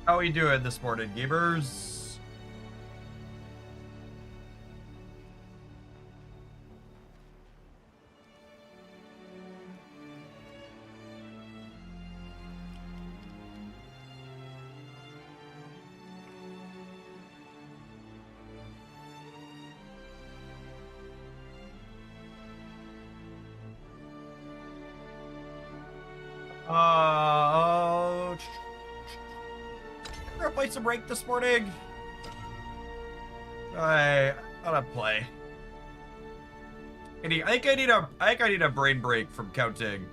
How are you doing this morning, gamers? Oh, gonna play some rank this morning. I gotta play. I think I need a brain break from counting.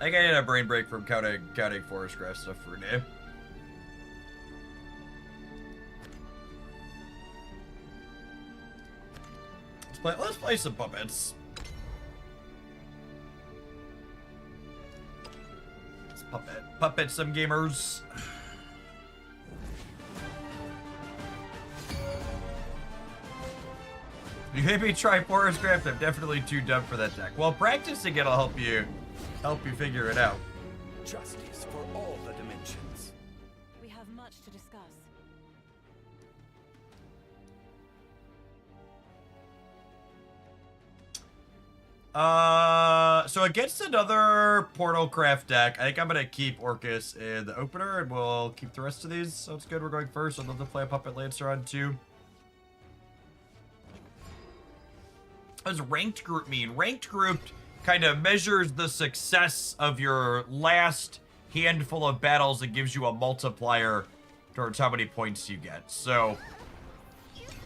I think I need a brain break from counting forest grass stuff for a day. Let's play some puppets. Let's puppet some gamers. You made me try Forest Craft. I'm definitely too dumb for that deck. Well, practicing it'll help you figure it out. Justice for all the dimensions. We have much to discuss. So against another Portal Craft deck, I think I'm gonna keep Orcus in the opener, and we'll keep the rest of these. Sounds good. We're going first. I'd love to play a Puppet Lancer on 2. What does ranked group mean? Ranked group kind of measures the success of your last handful of battles and gives you a multiplier towards how many points you get. So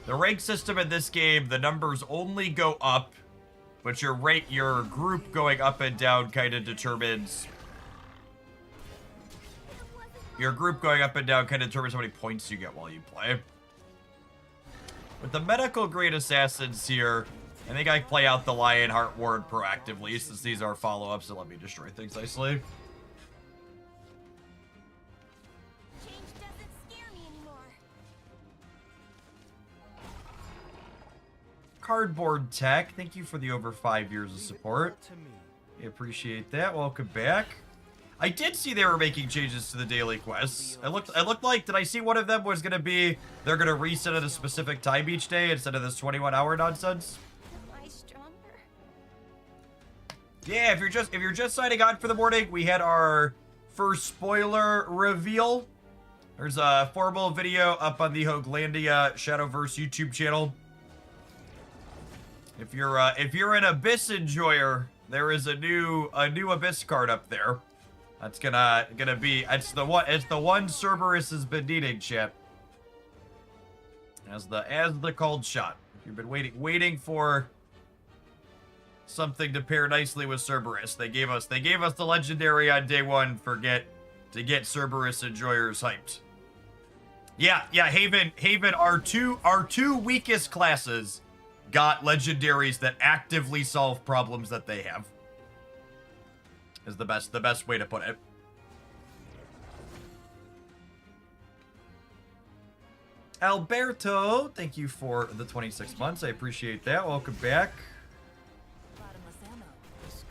the rank system in this game, the numbers only go up, but your group going up and down kind of determines how many points you get while you play. With the medical grade assassins here, I think I play out the Lionheart Ward proactively, since these are follow-ups that let me destroy things nicely. Change doesn't scare me anymore. Cardboard Tech, thank you for the over 5 years of support. I appreciate that. Welcome back. I did see they were making changes to the daily quests. It looked like, did I see one of them was gonna be they're gonna reset at a specific time each day instead of this 21-hour nonsense? Am I stronger? Yeah, if you're just signing on for the morning, we had our first spoiler reveal. There's a formal video up on the Hoaglandia Shadowverse YouTube channel. If you're an Abyss enjoyer, there is a new Abyss card up there. That's gonna be it's the one Cerberus has been needing, chat. As the cold shot. If you've been waiting for something to pair nicely with Cerberus, they gave us the legendary on day 1 to get Cerberus enjoyers hyped. Yeah, Haven, our two weakest classes got legendaries that actively solve problems that they have. Is the best way to put it. Alberto, thank you for the 26 months. I appreciate that. Welcome back. Bottomless ammo.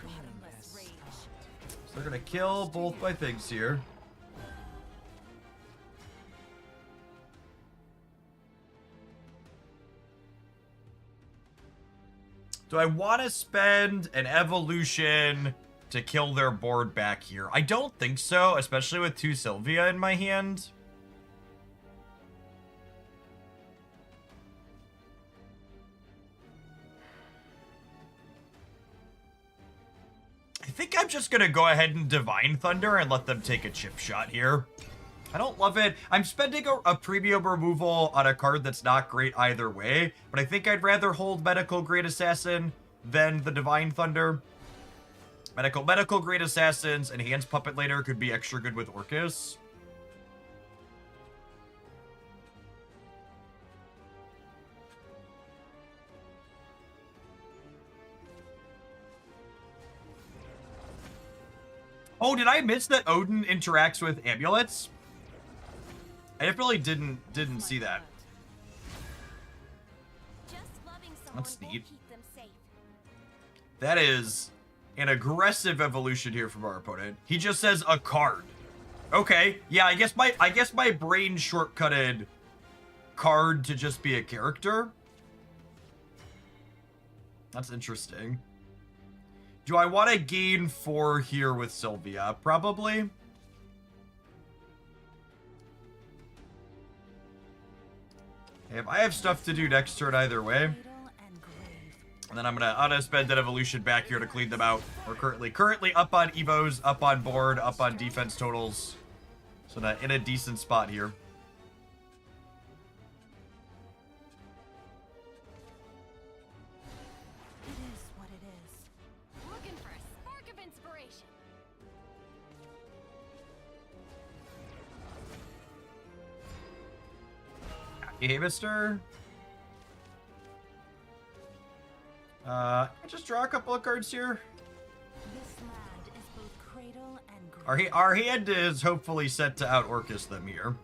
Bottomless rage. So they're gonna kill both my things here. Do I want to spend an evolution to kill their board back here? I don't think so, especially with 2 Sylvia in my hand. I think I'm just gonna go ahead and Divine Thunder and let them take a chip shot here. I don't love it. I'm spending a premium removal on a card that's not great either way, but I think I'd rather hold Medical Grade Assassin than the Divine Thunder. Medical Grade Assassins and Hands Puppet later could be extra good with Orcus. Oh, did I miss that Odin interacts with amulets? I definitely didn't see that. That's neat. That is an aggressive evolution here from our opponent. He just says a card. Okay, yeah, I guess my brain shortcutted card to just be a character. That's interesting. Do I want to gain 4 here with Sylvia? Probably. If I have stuff to do next turn either way. And then I'm gonna spend that evolution back here to clean them out. We're currently up on Evos, up on board, up on defense totals. So in a decent spot here. It is what it is. Looking for a spark of inspiration. Hey, mister. Just draw a couple of cards here. This land is both cradle and grave. Our hand is hopefully set to out Orcus them here.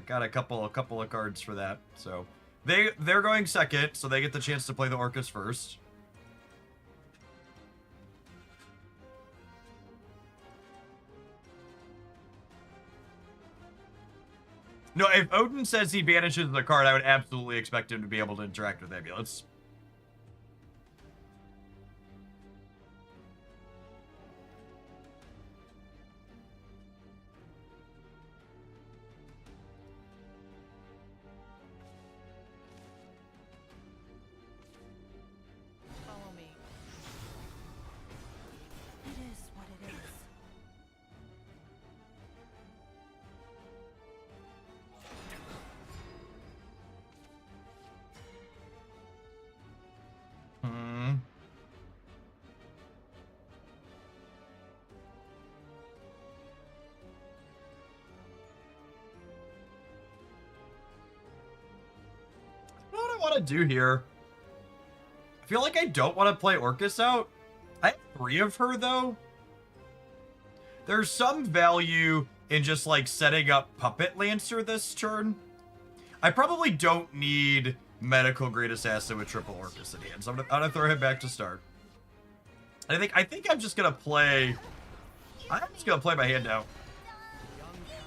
Got a couple of cards for that. So they're going second, so they get the chance to play the Orcus first. No, if Odin says he banishes the card, I would absolutely expect him to be able to interact with Ambulance. Follow me. It is what it is. Hmm. What do I want to do here? I feel like I don't want to play Orcus out. I have 3 of her, though. There's some value in just, like, setting up Puppet Lancer this turn. I probably don't need Medical Great Assassin with triple Orcus in hand, so I'm gonna throw him back to start. I think I'm just gonna play... I'm just gonna play my hand out.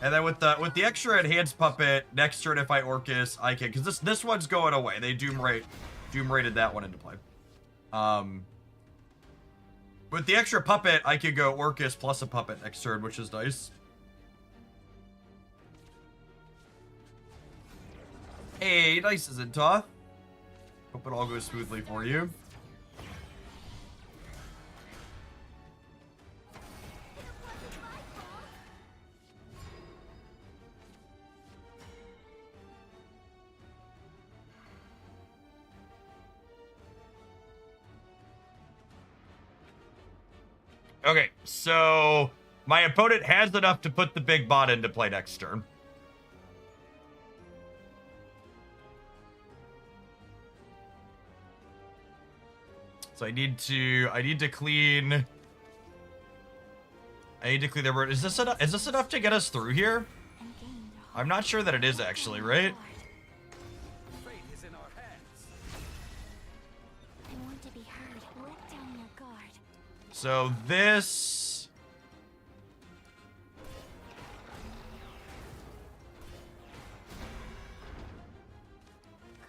And then with the extra enhanced puppet, next turn if I Orcus, I can, because this one's going away. They doom rated that one into play. With the extra puppet, I could go Orcus plus a puppet next turn, which is nice. Hey, nice as in Toth. Hope it all goes smoothly for you. Okay, so my opponent has enough to put the big bot into play next turn. So I need to clean. I need to clean their bird. Is this enough to get us through here? I'm not sure that it is actually, right? Fate is in our hands. I want to be heard. Let down your guard. So this.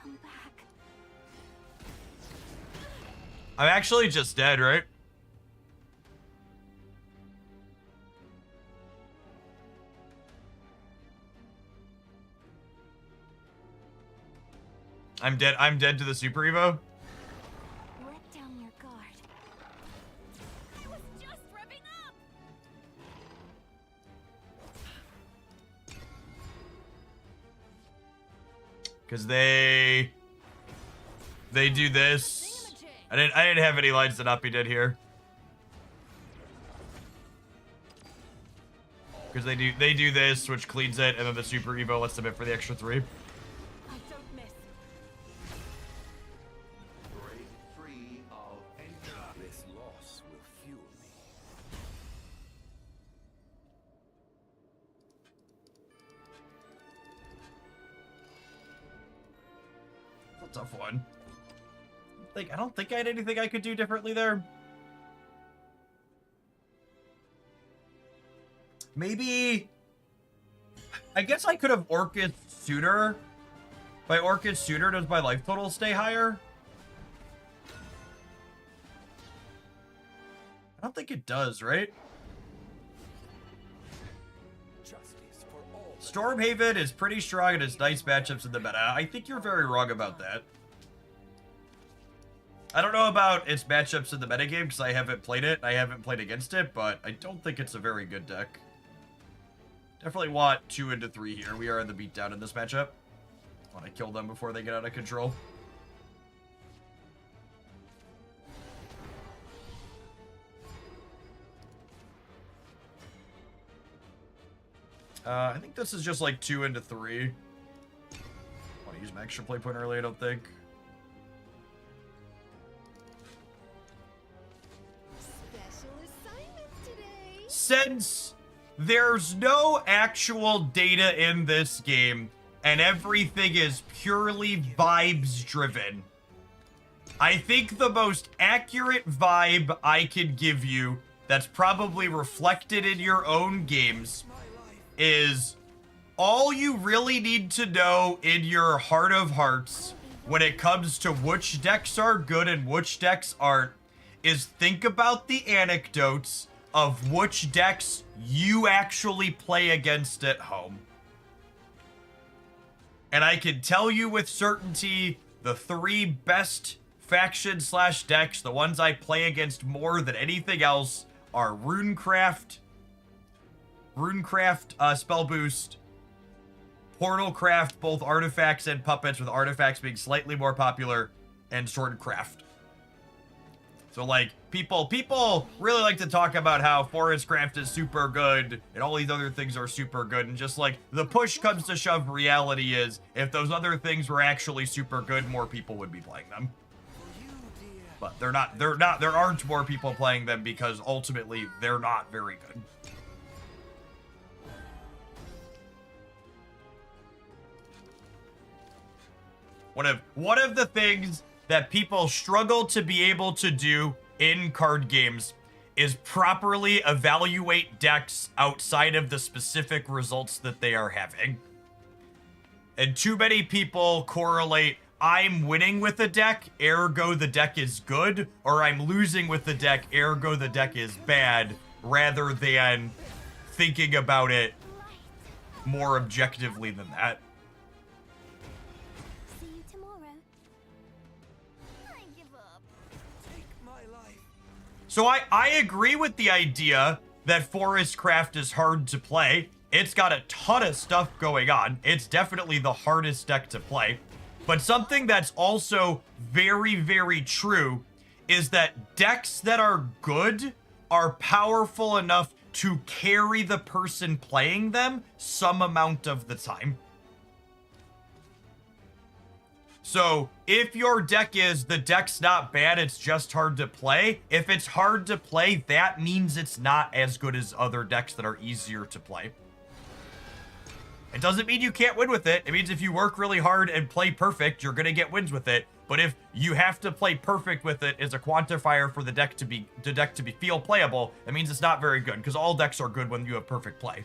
Come back. I'm actually just dead, right? I'm dead. I'm dead to the Super Evo. Let down your guard. I was just revving up. Because they do this. I didn't have any lines that Uppy did here. Because they do this, which cleans it, and then the Super Evo lets them in for the extra 3. I don't miss. Break free of anger. This loss will fuel me. That's a tough one. I don't think I had anything I could do differently there. Maybe... I guess I could have Orchid sooner. By Orchid sooner, does my life total stay higher? I don't think it does, right? Justice for all. Stormhaven is pretty strong in its nice matchups in the meta. I think you're very wrong about that. I don't know about its matchups in the metagame because I haven't played it. I haven't played against it, but I don't think it's a very good deck. Definitely want 2 into 3 here. We are in the beatdown in this matchup. Want to kill them before they get out of control. I think this is just like 2 into 3. Want to use my extra play point early, I don't think. Special assignment today. Since there's no actual data in this game and everything is purely vibes driven, I think the most accurate vibe I could give you that's probably reflected in your own games is all you really need to know in your heart of hearts when it comes to which decks are good and which decks aren't is think about the anecdotes of which decks you actually play against at home. And I can tell you with certainty the 3 best faction/decks, the ones I play against more than anything else, are Runecraft, Spell Boost, Portalcraft, both artifacts and puppets, with artifacts being slightly more popular, and Swordcraft. So, like, people really like to talk about how Forestcraft is super good and all these other things are super good, and just like the push comes to shove, reality is if those other things were actually super good, more people would be playing them. But there aren't more people playing them because ultimately they're not very good. One of the things that people struggle to be able to do in card games is properly evaluate decks outside of the specific results that they are having. And too many people correlate, I'm winning with a deck, ergo the deck is good, or I'm losing with the deck, ergo the deck is bad, rather than thinking about it more objectively than that. See you tomorrow. I give up. Take my life. So I agree with the idea that Forestcraft is hard to play. It's got a ton of stuff going on. It's definitely the hardest deck to play. But something that's also very, very true is that decks that are good are powerful enough to carry the person playing them some amount of the time. So if your deck is, the deck's not bad, it's just hard to play, if it's hard to play, that means it's not as good as other decks that are easier to play. It doesn't mean you can't win with it. It means if you work really hard and play perfect, you're going to get wins with it. But if you have to play perfect with it as a quantifier for the deck to be feel playable, it means it's not very good, because all decks are good when you have perfect play.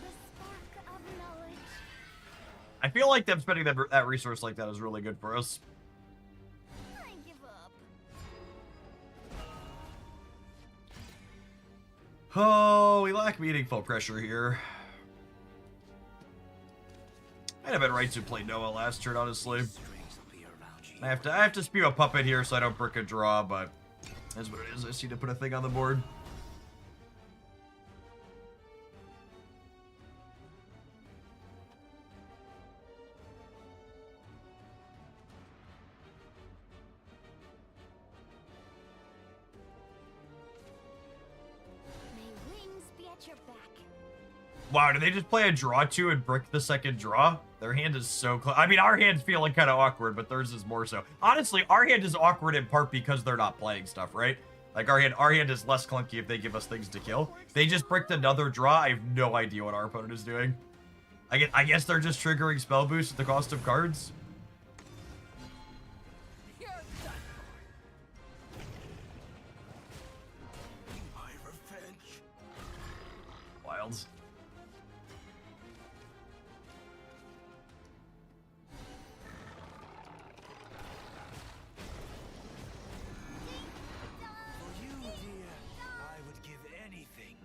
The spark of knowledge. I feel like them spending that resource like that is really good for us. I give up. Oh, we lack meaningful pressure here. I'd have been right to play Noah last turn, honestly. Strings will be around you. I have to spew a puppet here so I don't brick a draw, but that's what it is. I just need to put a thing on the board. May wings be at your back. Wow, did they just play a draw 2 and brick the second draw? Their hand is so close. I mean, our hand's feeling kind of awkward, but theirs is more so. Honestly, our hand is awkward in part because they're not playing stuff, right? Like, our hand is less clunky if they give us things to kill. They just bricked another draw. I have no idea what our opponent is doing. I guess they're just triggering spell boost at the cost of cards. My revenge. Wilds. For you, dear, I would give anything.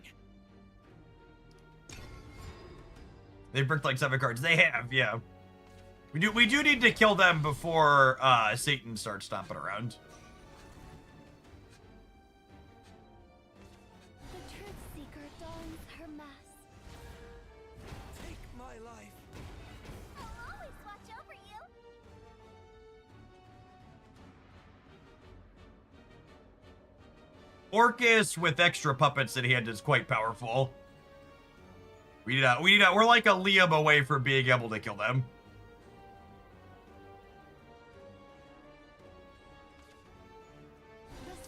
They bricked like 7 cards. They have, yeah. We do need to kill them before Satan starts stomping around. The truth seeker dons her mask. Take my life. I'll always watch over you. Orcus with extra puppets in hand is quite powerful. We're like a Liam away from being able to kill them.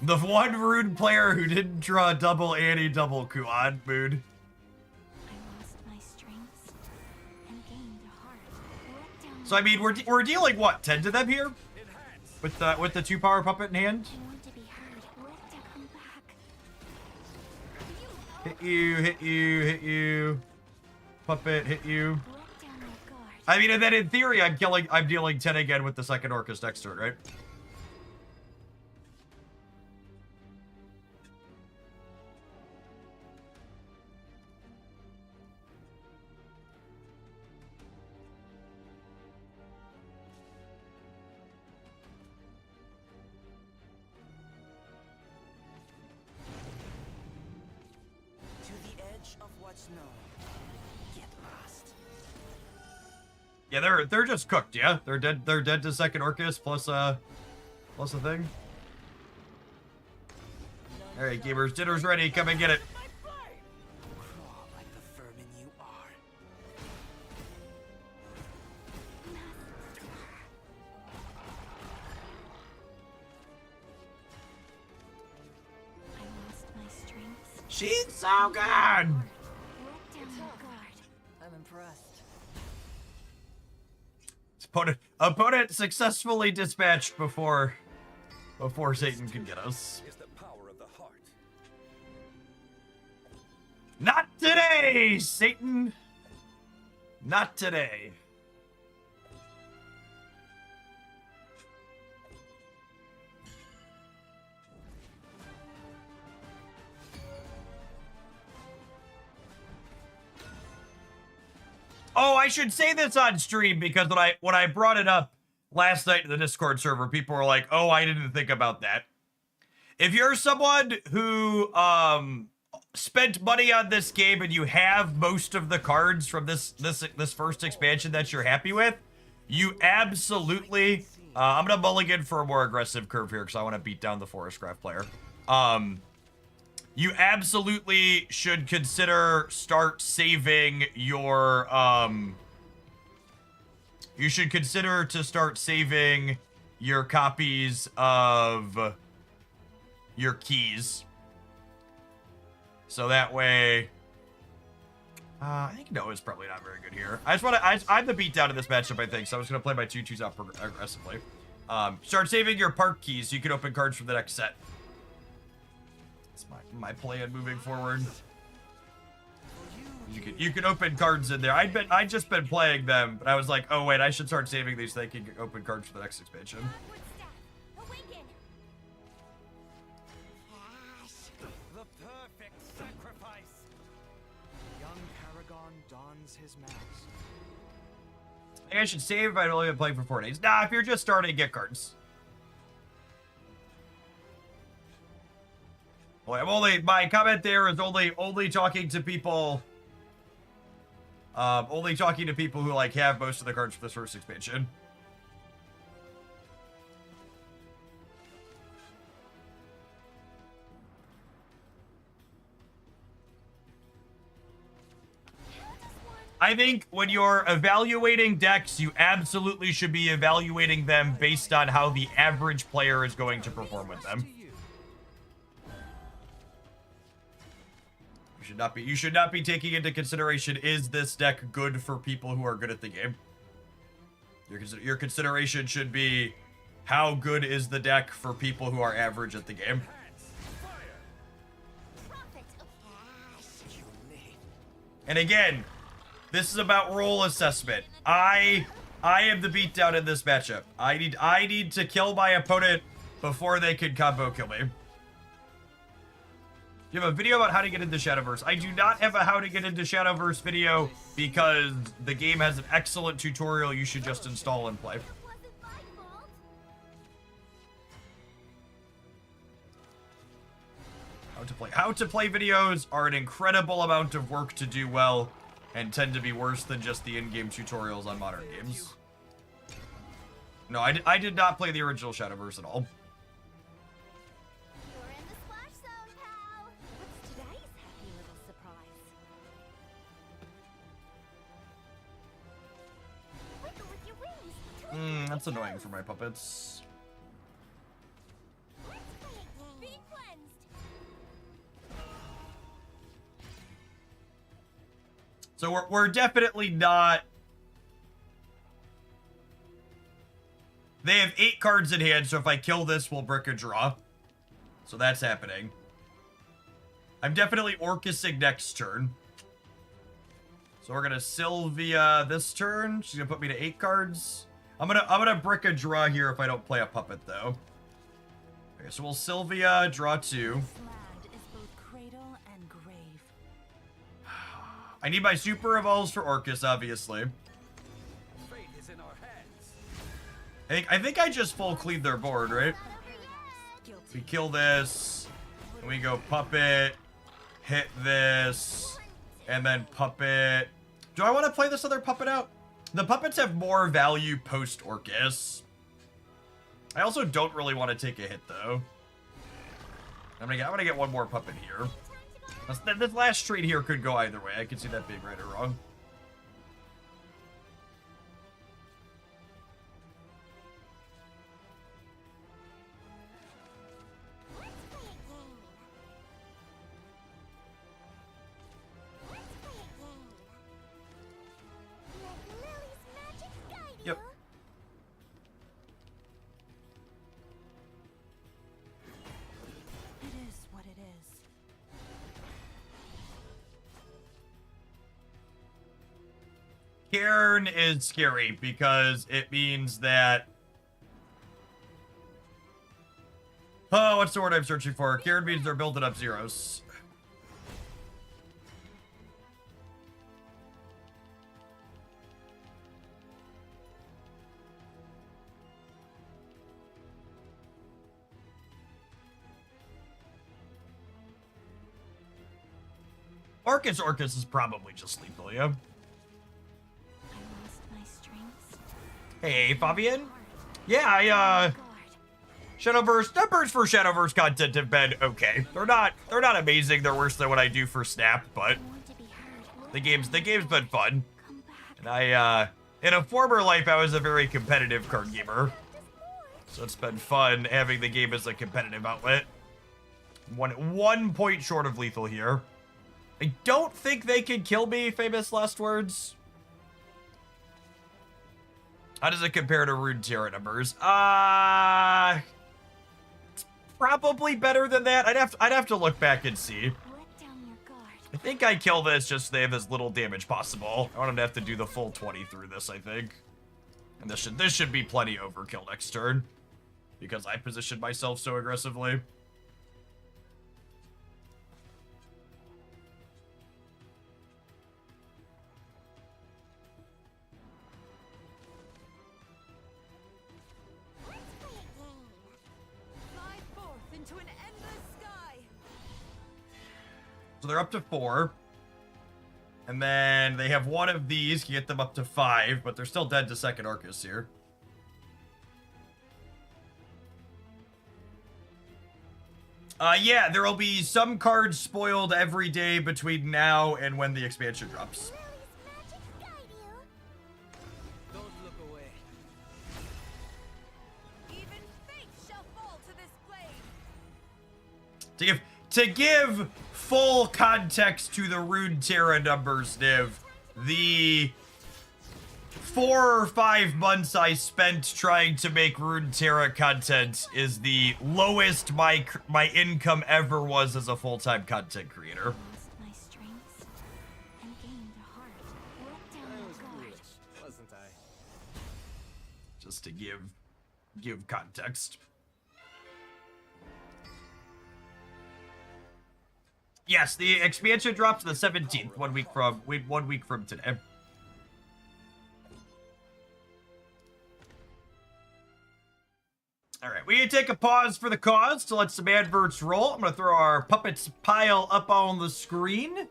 The one rune player who didn't draw double Annie, double Kuan mood. I lost my strength and gained a heart. Let down So I mean, we're dealing what, 10 to them here, with the 2 power puppet in hand. I want to be heard. Let to come back. Hit you, hit you. Puppet, hit you. Let down your guard. I mean, and then in theory, I'm dealing 10 again with the second Orcus next turn, right? To the edge of what's known. Get lost. Yeah, they're just cooked, yeah? They're dead to second Orcus plus a thing. Alright, gamers, dinner's ready, come and get it. Crawl like the vermin you are. I lost my strength. She's so good! Let down your guard. I'm impressed. Opponent successfully dispatched before Satan can get us. Is the power of the heart. Not today, Satan! Not today. Oh, I should say this on stream because when I brought it up last night in the Discord server, people were like, "Oh, I didn't think about that." If you're someone who spent money on this game and you have most of the cards from this first expansion that you're happy with, you absolutely I'm gonna mulligan for a more aggressive curve here because I want to beat down the Forestcraft player. You absolutely should consider start saving your you should consider to start saving your copies of your keys. So that way I think no is probably not very good here. I'm the beatdown in this matchup, I think, so I'm just gonna play my 2/2s out aggressively. Start saving your park keys so you can open cards from the next set. That's my plan moving forward. You can open cards in there. I'd just been playing them, but I was like, oh wait, I should start saving these so they can open cards for the next expansion. Onward staff. Awaken. The perfect sacrifice. Young Paragon dons his mask. I think I should save if I'd only been playing for 4 days. Nah, if you're just starting, get cards. Well, my comment there is only talking to people. Only talking to people who like have most of the cards for this first expansion. I think when you're evaluating decks, you absolutely should be evaluating them based on how the average player is going to perform with them. You should not be taking into consideration, is this deck good for people who are good at the game? Your consideration should be, how good is the deck for people who are average at the game? And again, this is about role assessment. I am the beatdown in this matchup. I need to kill my opponent before they can combo kill me. You have a video about how to get into Shadowverse. I do not have a how to get into Shadowverse video because the game has an excellent tutorial you should just install and play. How to play videos are an incredible amount of work to do well and tend to be worse than just the in-game tutorials on modern games. No, I did not play the original Shadowverse at all. You're in the splash zone, pal. What's today's happy little surprise? Wiggle with your wings. That's annoying for my puppets. Being cleansed. So we're definitely not... They have 8 cards in hand, so if I kill this, we'll brick a draw. So that's happening. I'm definitely Orcusing next turn. So we're gonna Sylvia this turn. She's gonna put me to 8 cards. I'm gonna brick a draw here if I don't play a puppet though. Okay, so we'll Sylvia, draw 2. This land is both cradle and grave. I need my super evolves for Orcus, obviously. Fate is in our hands. I think I just full clean their board, right? Guilty. We kill this, and we go puppet, hit this, and then puppet. Do I want to play this other puppet out? The puppets have more value post Orcus. I also don't really want to take a hit though. I'm gonna get one more puppet here. This last trade here could go either way. I could see that being right or wrong. Yep. It is what it is. Cairn is scary because it means that... Oh, what's the word I'm searching for? Cairn means they're building up zeros. Orcus is probably just lethal, yeah? I lost my strengths. Hey, Fabian? Yeah, Guard. Shadowverse, numbers for Shadowverse content have been okay. They're not amazing, they're worse than what I do for Snap, but I want to be heard. the game's been fun. Come back. And I, in a former life, I was a very competitive card gamer. Just more. So it's been fun having the game as a competitive outlet. One point short of lethal here. I don't think they can kill me, famous last words. How does it compare to Rune Terra numbers? Probably better than that. I'd have to look back and see. Let down your guard. I think I kill this just so they have as little damage possible. I want them to have to do the full 20 through this, I think. And this should be plenty overkill next turn. Because I positioned myself so aggressively. Let's play a game. Fly forth into an endless sky. So they're up to 4. And then they have one of these to get them up to 5, but they're still dead to second Orcus here. Yeah, there will be some cards spoiled every day between now and when the expansion drops. Lily's magic guide you. Don't look away. Even fate shall fall to this blade. To give full context to the Runeterra numbers, Niv, the 4 or 5 months I spent trying to make Runeterra content is the lowest my income ever was as a full-time content creator. Lost my strengths and gained a heart. Let down your guard. Wasn't I? Just to give context. Yes, the expansion drops the 17th, 1 week from today. All right, we need to take a pause for the cause to let some adverts roll. I'm going to throw our puppets pile up on the screen.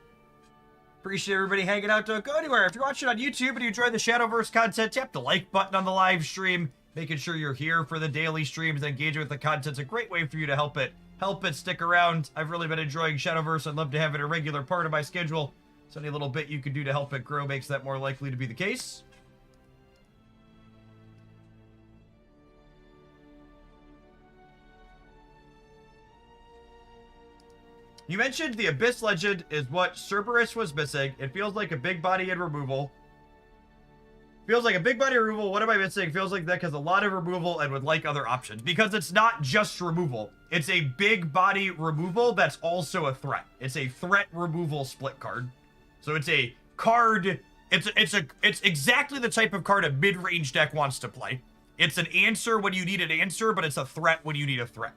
Appreciate everybody hanging out. Don't go anywhere. If you're watching on YouTube and you enjoy the Shadowverse content, tap the like button on the live stream. Making sure you're here for the daily streams and engaging with the content's a great way for you to help it stick around. I've really been enjoying Shadowverse. I'd love to have it a regular part of my schedule. So any little bit you can do to help it grow makes that more likely to be the case. You mentioned the Abyss Legend is what Cerberus was missing. It feels like a big body and removal. Feels like a big body removal. What am I missing? Feels like that has a lot of removal and would like other options. Because it's not just removal. It's a big body removal that's also a threat. It's a threat removal split card. So it's a card. It's exactly the type of card a mid-range deck wants to play. It's an answer when you need an answer, but it's a threat when you need a threat.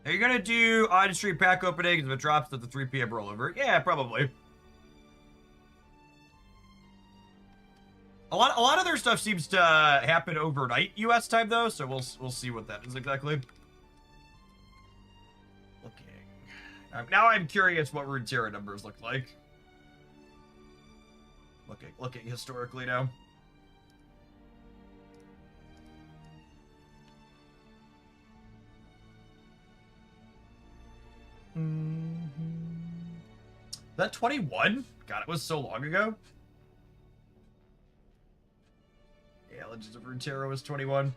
Are you gonna do on-stream pack openings if it drops at the 3 p.m. rollover? Yeah, probably. A lot of their stuff seems to happen overnight U.S. time though, so we'll see what that is exactly. Looking. Now I'm curious what Runeterra numbers look like. Looking historically now. Is that 21? God, it was so long ago. Yeah, Legends of Runeterra was 21.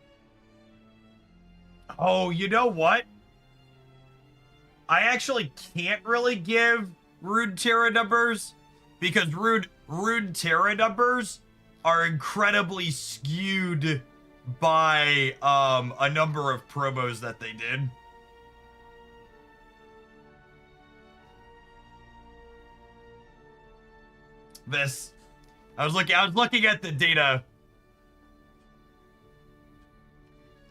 Oh, you know what? I actually can't really give Runeterra numbers because Runeterra numbers are incredibly skewed by a number of promos that they did. I was looking at the data.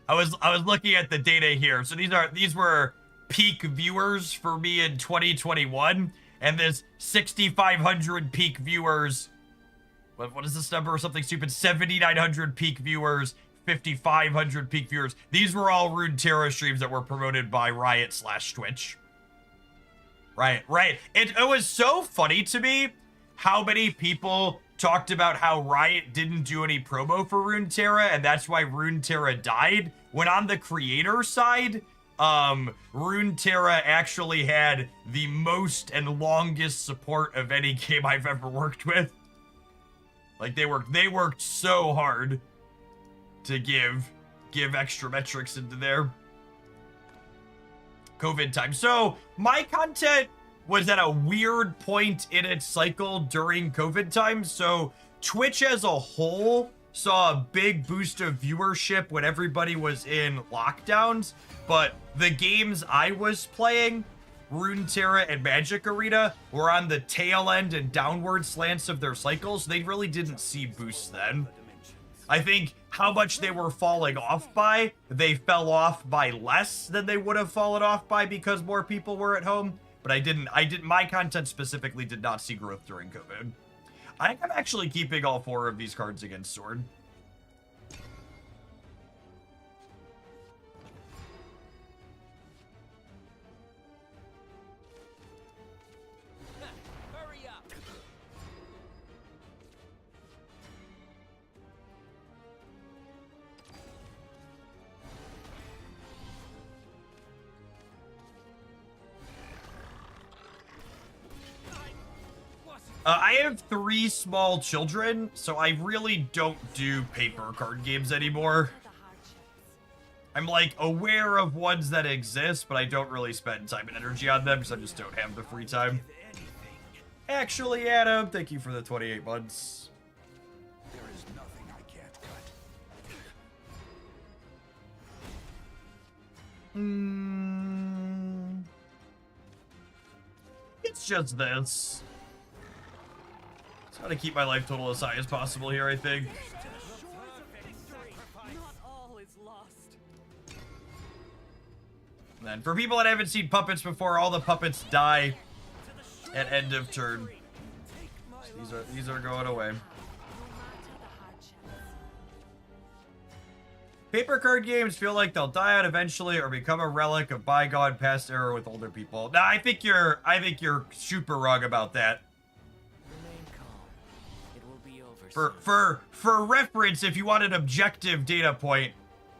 I was looking at the data here. So these were peak viewers for me in 2021, and this 6,500 peak viewers. What is this number? Something stupid. 7,900 peak viewers, 5,500 peak viewers. These were all Runeterra streams that were promoted by Riot/Twitch. Right. It was so funny to me how many people talked about how Riot didn't do any promo for Runeterra, and that's why Runeterra died, when on the creator side, Runeterra actually had the most and longest support of any game I've ever worked with. Like, they worked so hard to give extra metrics into their COVID time. So, my content was at a weird point in its cycle during COVID time. So Twitch as a whole saw a big boost of viewership when everybody was in lockdowns. But the games I was playing, Runeterra and Magic Arena, were on the tail end and downward slants of their cycles. They really didn't see boosts then. I think how much they were falling off by, they fell off by less than they would have fallen off by because more people were at home. But my content specifically did not see growth during COVID. I think I'm actually keeping all 4 of these cards against Sword. Hurry up! I have 3 small children, so I really don't do paper card games anymore. The hardships. I'm like aware of ones that exist, but I don't really spend time and energy on them because I just don't have the free time. Actually, Adam, thank you for the 28 months. There is nothing I can't cut. It's just this. Just gotta keep my life total as high as possible here, I think. Not all is lost. And then for people that haven't seen puppets before, all the puppets die at end of turn. These are going away. No matter the hardships. Paper card games feel like they'll die out eventually or become a relic of bygone past era with older people. Nah, I think you're super wrong about that. Remain calm. It will be over For reference, if you want an objective data point,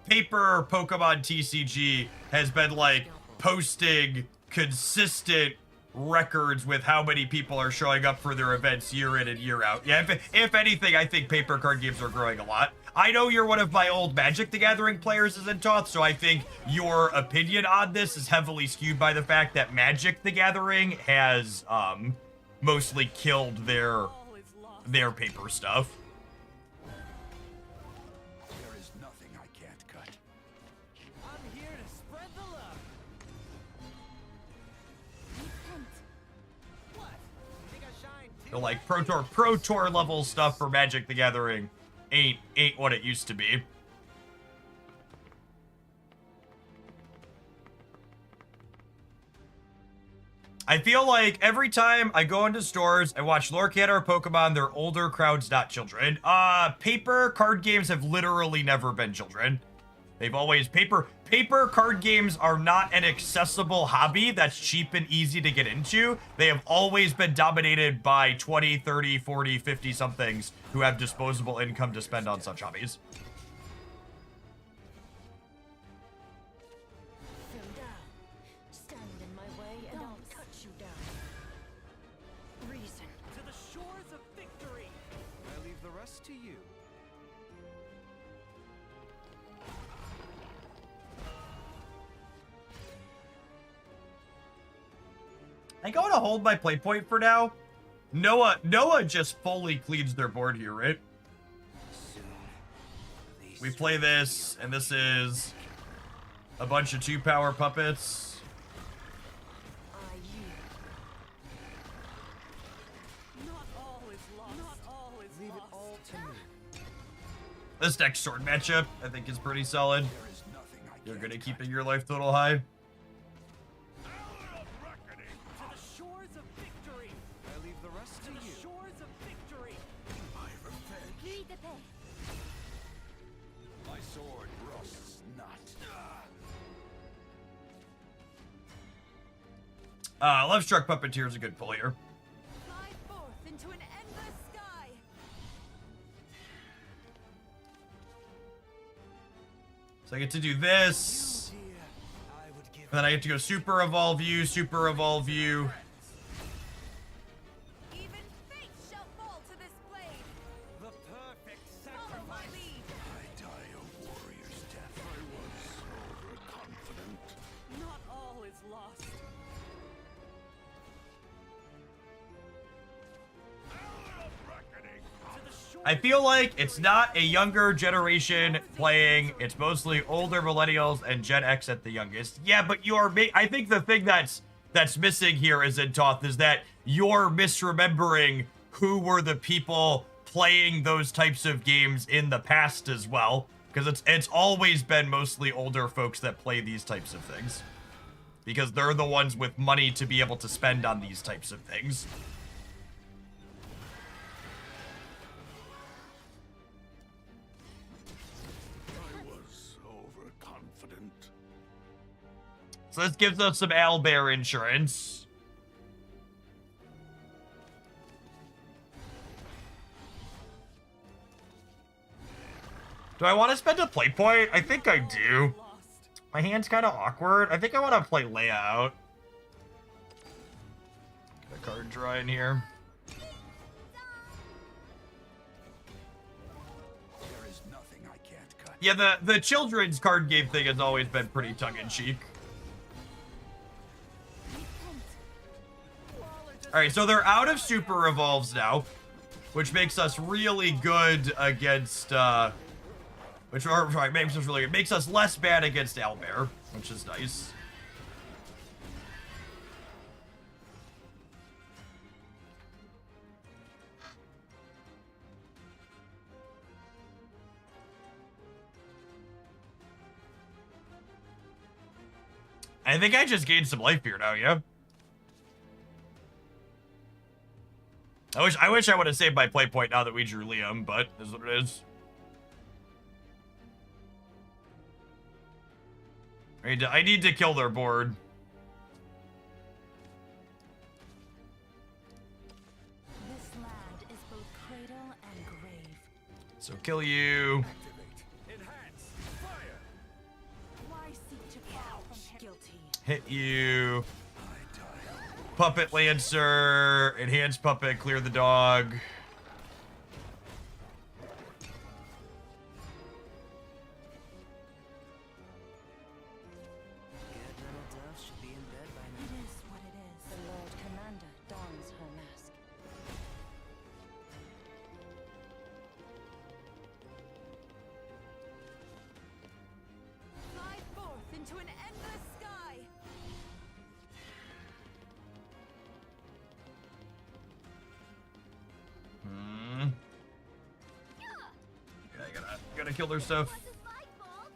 paper Pokemon TCG has been like posting consistent records with how many people are showing up for their events year in and year out. Yeah, if anything, I think paper card games are growing a lot. I know you're one of my old Magic the Gathering players as in Toth, so I think your opinion on this is heavily skewed by the fact that Magic the Gathering has mostly killed their paper stuff. There is nothing I can't cut. I'm here to spread the love. Repent. What? Think I shine too? So like Pro Tour level stuff for Magic the Gathering ain't what it used to be. I feel like every time I go into stores and watch Lorcan or Pokemon, they're older crowds, not children. Paper card games have literally never been children. They've always paper card games are not an accessible hobby that's cheap and easy to get into. They have always been dominated by 20, 30, 40, 50 somethings who have disposable income to spend on such hobbies. Feel down. Stand in my way and I'll cut you down. Reason. To the shores of victory. I leave the rest to you. I think I want to hold my play point for now. Noah just fully cleans their board here, right? We play this, and this is a bunch of 2-power puppets. I yield. Not all is lost. Not all is Leave it lost. all to me. This next sword matchup, I think, is pretty solid. There is nothing I You're can't good at cut. keeping your life total high. To the shores of victory. I leave the rest to To the you. shores of victory. My revenge. Lead the path. My sword rusts not. Love Struck Puppeteer is a good pull here. Fly forth into an endless sky. So I get to do this. Dear, I would give And then I get to go Super Evolve you, Super Evolve you. Even fate shall fall to this blade. the perfect Follow my sacrifice. lead. I die a warrior's death. I was overconfident. Not all is lost. To the shores I feel like it's not a younger generation playing. It's mostly older millennials and Gen X at the youngest. Yeah, but I think the thing that's missing here is in Toth is that you're misremembering who were the people playing those types of games in the past as well. Because it's always been mostly older folks that play these types of things. Because they're the ones with money to be able to spend on these types of things. I was overconfident. So this gives us some owlbear insurance. Do I want to spend a play point? I think I do. lost. My hand's kind of awkward. I think I want to play layout. Get a card draw in here. Yeah, the children's card game thing has always been pretty tongue-in-cheek. Alright, so they're out of super evolves now, which makes us really good against, makes us really good. Makes us less bad against Owlbear, which is nice. I think I just gained some life here now, yeah? I wish I would have saved my play point now that we drew Liam, but is what it is. I need to kill their board. This land is both cradle and grave. So kill you. Enhance. Fire. Why seek to fall from guilty? Hit you. Puppet Lancer. Enhanced Puppet. Clear the dog. It is what it is. The Lord Commander dons her mask. Fly forth into an endless sky. Yeah, I gotta kill their stuff. Wasn't my fault.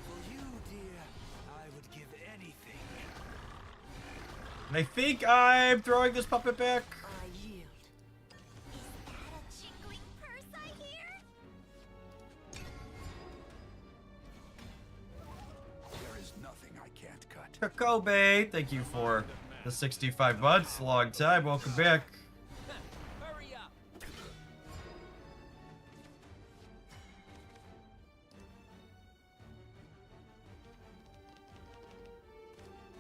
For you, dear, I would give anything. And I think I'm throwing this puppet back. I yield. Is that a jingling purse I hear? There is nothing I can't cut. Kobe, thank you for the 65 months. Long time. Welcome back. Hurry up.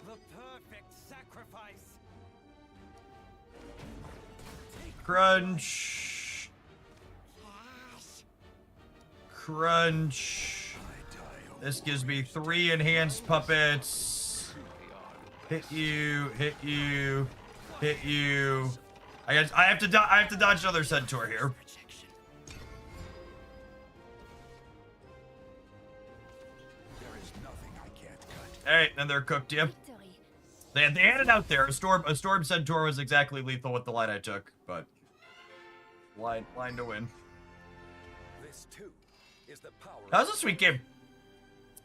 The perfect sacrifice. Crunch. Crunch. This gives me 3 enhanced puppets. Hit you, hit you, hit you. I have to dodge another centaur here. There is nothing I can't cut. All right, and they're cooked. Yep. Victory. They had it out there. A storm centaur was exactly lethal with the line I took, but line to win. This too is the power. That was a sweet game.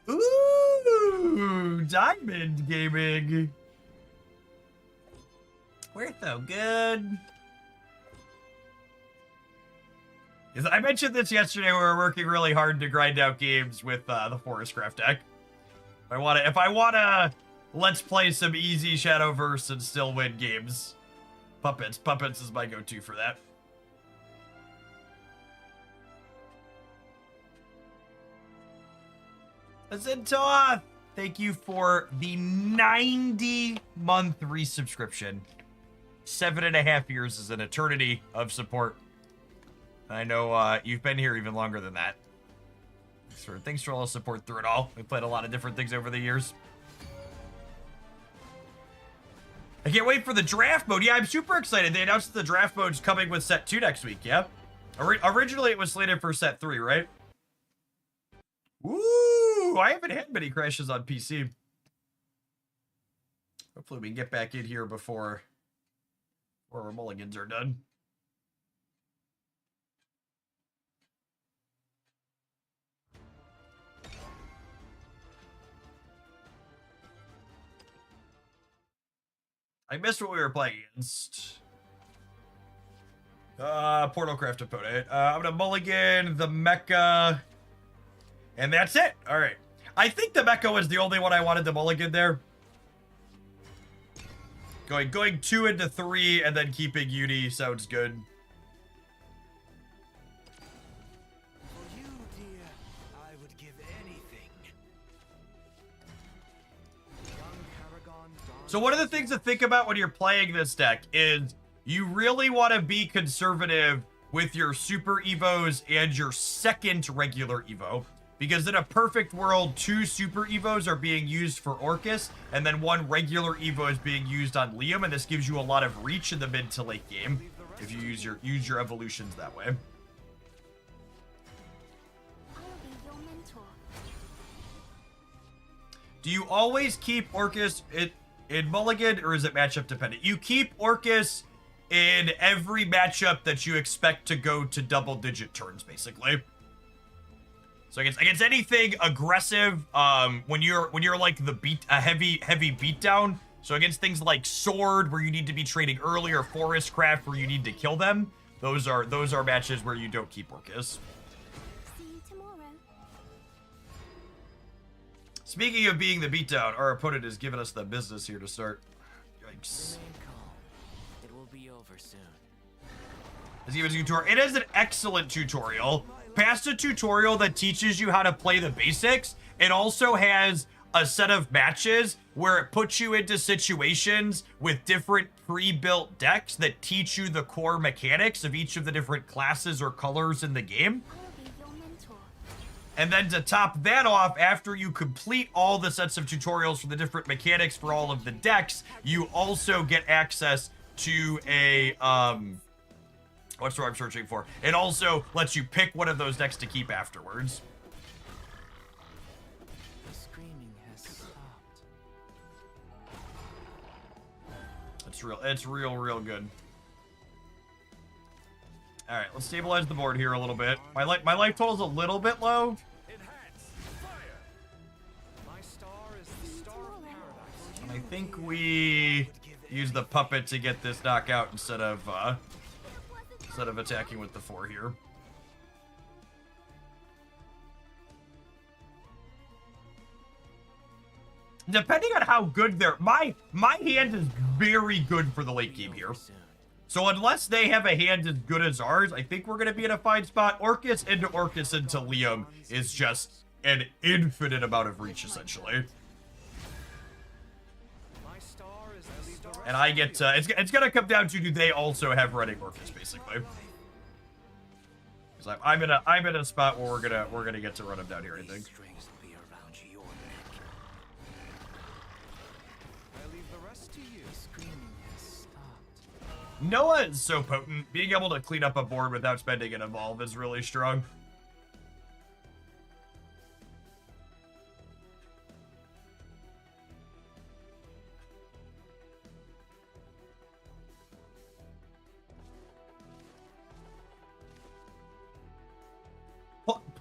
Ooh, Diamond Gaming. We're so good. I mentioned this yesterday. We were working really hard to grind out games with the Forestcraft deck. If I wanna, let's play some easy Shadowverse and still win games. Puppets is my go-to for that. Zentoth, thank you for the 90-month resubscription. 7.5 years is an eternity of support. I know you've been here even longer than that. Thanks for all the support through it all. We played a lot of different things over the years. I can't wait for the draft mode. Yeah, I'm super excited. They announced the draft mode's coming with set 2 next week, yeah? Originally, it was slated for set 3, right? Woo! I haven't had many crashes on PC. Hopefully we can get back in here before our mulligans are done. I missed what we were playing against. Portalcraft opponent. I'm gonna mulligan the mecha. And that's it. All right. I think the mecha was the only one I wanted to mulligan there. Going 2 into 3 and then keeping Uni sounds good. For you, dear, I would give anything. Young Paragon dons. So one of the things to think about when you're playing this deck is you really want to be conservative with your super evos and your second regular evo. Because in a perfect world, 2 super evos are being used for Orcus, and then 1 regular evo is being used on Liam, and this gives you a lot of reach in the mid to late game if you use your evolutions that way. I'll be your mentor. Do you always keep Orcus in Mulligan, or is it matchup dependent? You keep Orcus in every matchup that you expect to go to double-digit turns, basically. So against anything aggressive, when you're like a heavy beatdown. So against things like Sword, where you need to be trading early, or Forest Craft, where you need to kill them, those are matches where you don't keep Orcus. See you tomorrow. Speaking of being the beatdown, our opponent has given us the business here to start. Yikes. Remain calm. It will be over soon. Let's give it a tutorial. It is an excellent tutorial. Past a tutorial that teaches you how to play the basics, it also has a set of matches where it puts you into situations with different pre-built decks that teach you the core mechanics of each of the different classes or colors in the game. I'll be your mentor. And then to top that off, after you complete all the sets of tutorials for the different mechanics for all of the decks, you also get access to a, what's the word I'm searching for? It also lets you pick one of those decks to keep afterwards. The screaming has stopped. It's real good. All right, let's stabilize the board here a little bit. My life total's a little bit low. Enhance fire. My star is the star of paradise. And I think we use the puppet to get this knockout instead of attacking with the 4 here. Depending on how good they're... My hand is very good for the late game here. So unless they have a hand as good as ours, I think we're going to be in a fine spot. Orcus into Liam is just an infinite amount of reach, essentially. My star is the star. And I get... it's going to come down to, do they also have running Orcus, basically. Because I'm in a spot where we're gonna get to run him down here, I think. Strings will be around your neck. I leave the rest to you. The screaming has stopped. Noah is so potent. Being able to clean up a board without spending an evolve is really strong.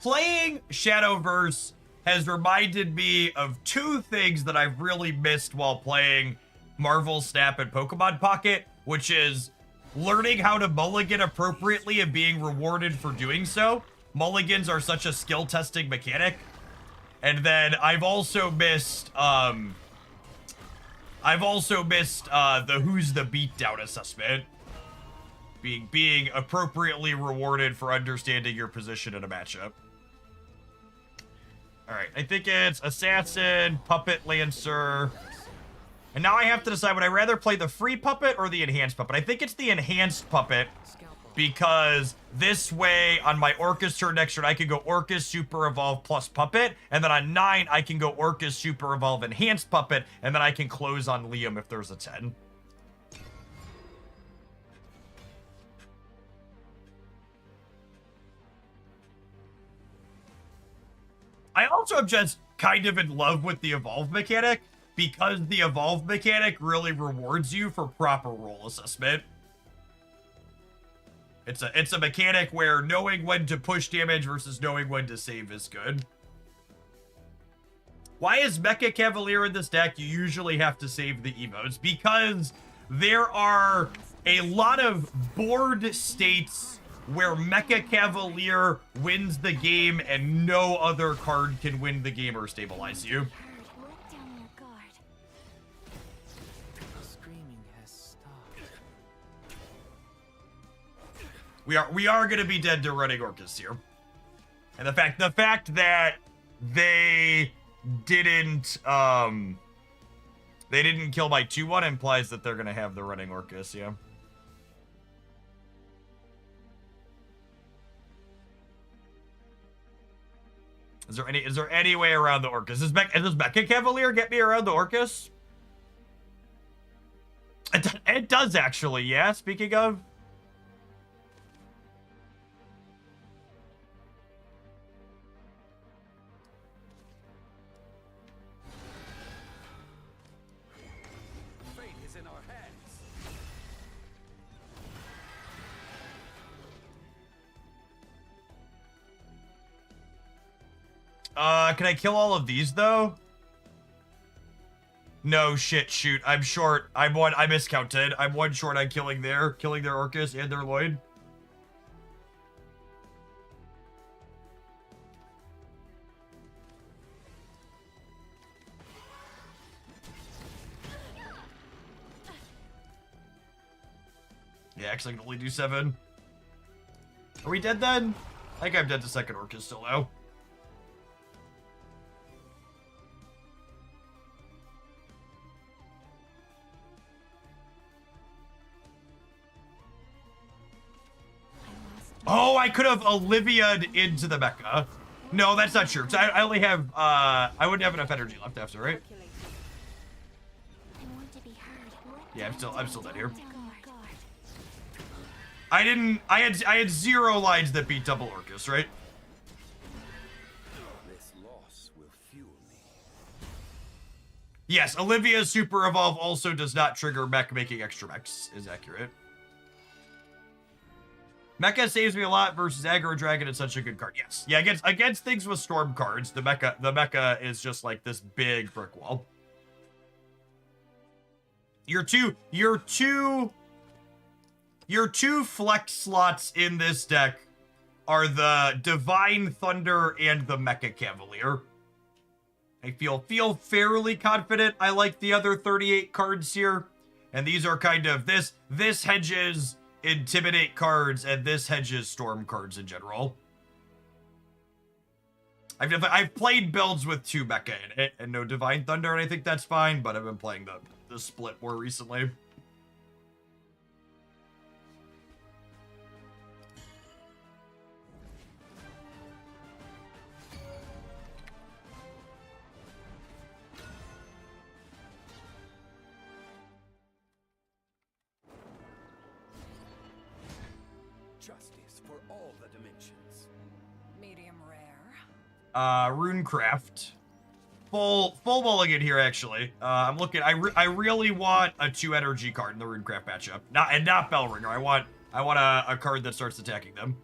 Playing Shadowverse has reminded me of 2 things that I've really missed while playing Marvel Snap and Pokemon Pocket, which is learning how to mulligan appropriately and being rewarded for doing so. Mulligans are such a skill testing mechanic. And then I've also missed the who's the beatdown assessment. Being appropriately rewarded for understanding your position in a matchup. Alright, I think it's Assassin, Puppet, Lancer. And now I have to decide, would I rather play the free Puppet or the enhanced Puppet? I think it's the enhanced Puppet, because this way, on my Orcus turn next turn, I can go Orcus, Super Evolve, plus Puppet. And then on 9, I can go Orcus, Super Evolve, Enhanced Puppet. And then I can close on Liam if there's a 10. I also am just kind of in love with the evolve mechanic, because the evolve mechanic really rewards you for proper roll assessment. It's a mechanic where knowing when to push damage versus knowing when to save is good. Why is Mecha Cavalier in this deck? You usually have to save the evos, because there are a lot of board states where Mecha Cavalier wins the game and no other card can win the game or stabilize you. Let down your guard. The screaming has stopped. We are gonna be dead to running Orcus here. And the fact that they didn't kill my 2-1 implies that they're gonna have the running Orcus, yeah. Is there any way around the Orcus? Does Mecha Cavalier get me around the Orcus? It does actually, yeah, speaking of. Fate is in our hands. Can I kill all of these though? No shit, shoot. I'm short. I miscounted. I'm one short on killing their Orcus and their Lloyd. Yeah, actually I can only do 7. Are we dead then? I think I'm dead to second Orcus still now. Oh, I could have Olivia'd into the mecha. No, that's not true. 'Cause I only have, I wouldn't have enough energy left after, right? I want to be heard. Yeah, I'm still dead here. Down your guard. I had 0 lines that beat double Orcus, right? This loss will fuel me. Yes, Olivia's Super Evolve also does not trigger mech making extra mechs, is accurate. Mecha saves me a lot versus Aggro Dragon is such a good card. Yes. Yeah, against things with storm cards, the mecha is just like this big brick wall. Your two flex slots in this deck are the Divine Thunder and the Mecha Cavalier. I feel fairly confident I like the other 38 cards here. And these are kind of this hedges Intimidate cards, and this hedges Storm cards in general. I've played builds with 2 Mecha in it, and no Divine Thunder, and I think that's fine, but I've been playing the split more recently. Justice for all the dimensions. Medium rare. Runecraft. Full mulligan here, actually. I'm looking. I really want a 2 energy card in the Runecraft matchup. Not Bellringer. I want a card that starts attacking them.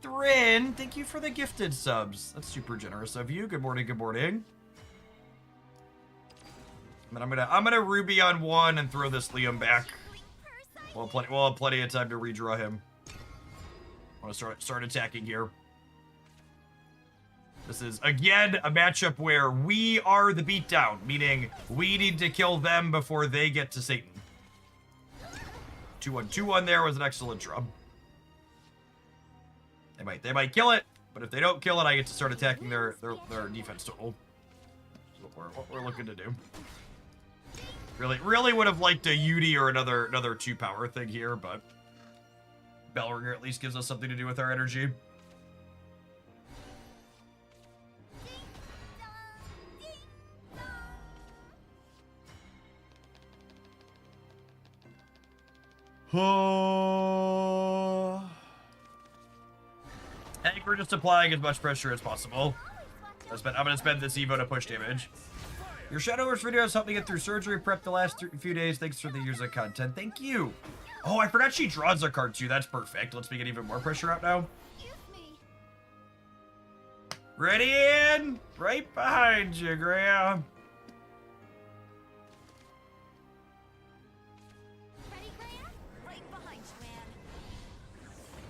Thrin, thank you for the gifted subs. That's super generous of you. Good morning. Good morning. And I'm gonna Ruby on 1 and throw this Liam back. We'll have plenty of time to redraw him. I want to start attacking here. This is, again, a matchup where we are the beatdown, meaning we need to kill them before they get to Satan. 2-1, 2-1 there was an excellent drum. They might kill it, but if they don't kill it, I get to start attacking their defense total. That's what we're looking to do. Really would have liked a Yudi or another 2 power thing here, but Bellringer at least gives us something to do with our energy. I think we're just applying as much pressure as possible. I'm gonna spend this Evo to push damage. Your Shadowverse videos helped me get through surgery prep the last few days. Thanks for the years of content. Thank you. Oh, I forgot she draws a card too. That's perfect. Let's get even more pressure out now. Excuse me. Ready in? Right behind you, Graham. Ready, Graham? Right behind you, man.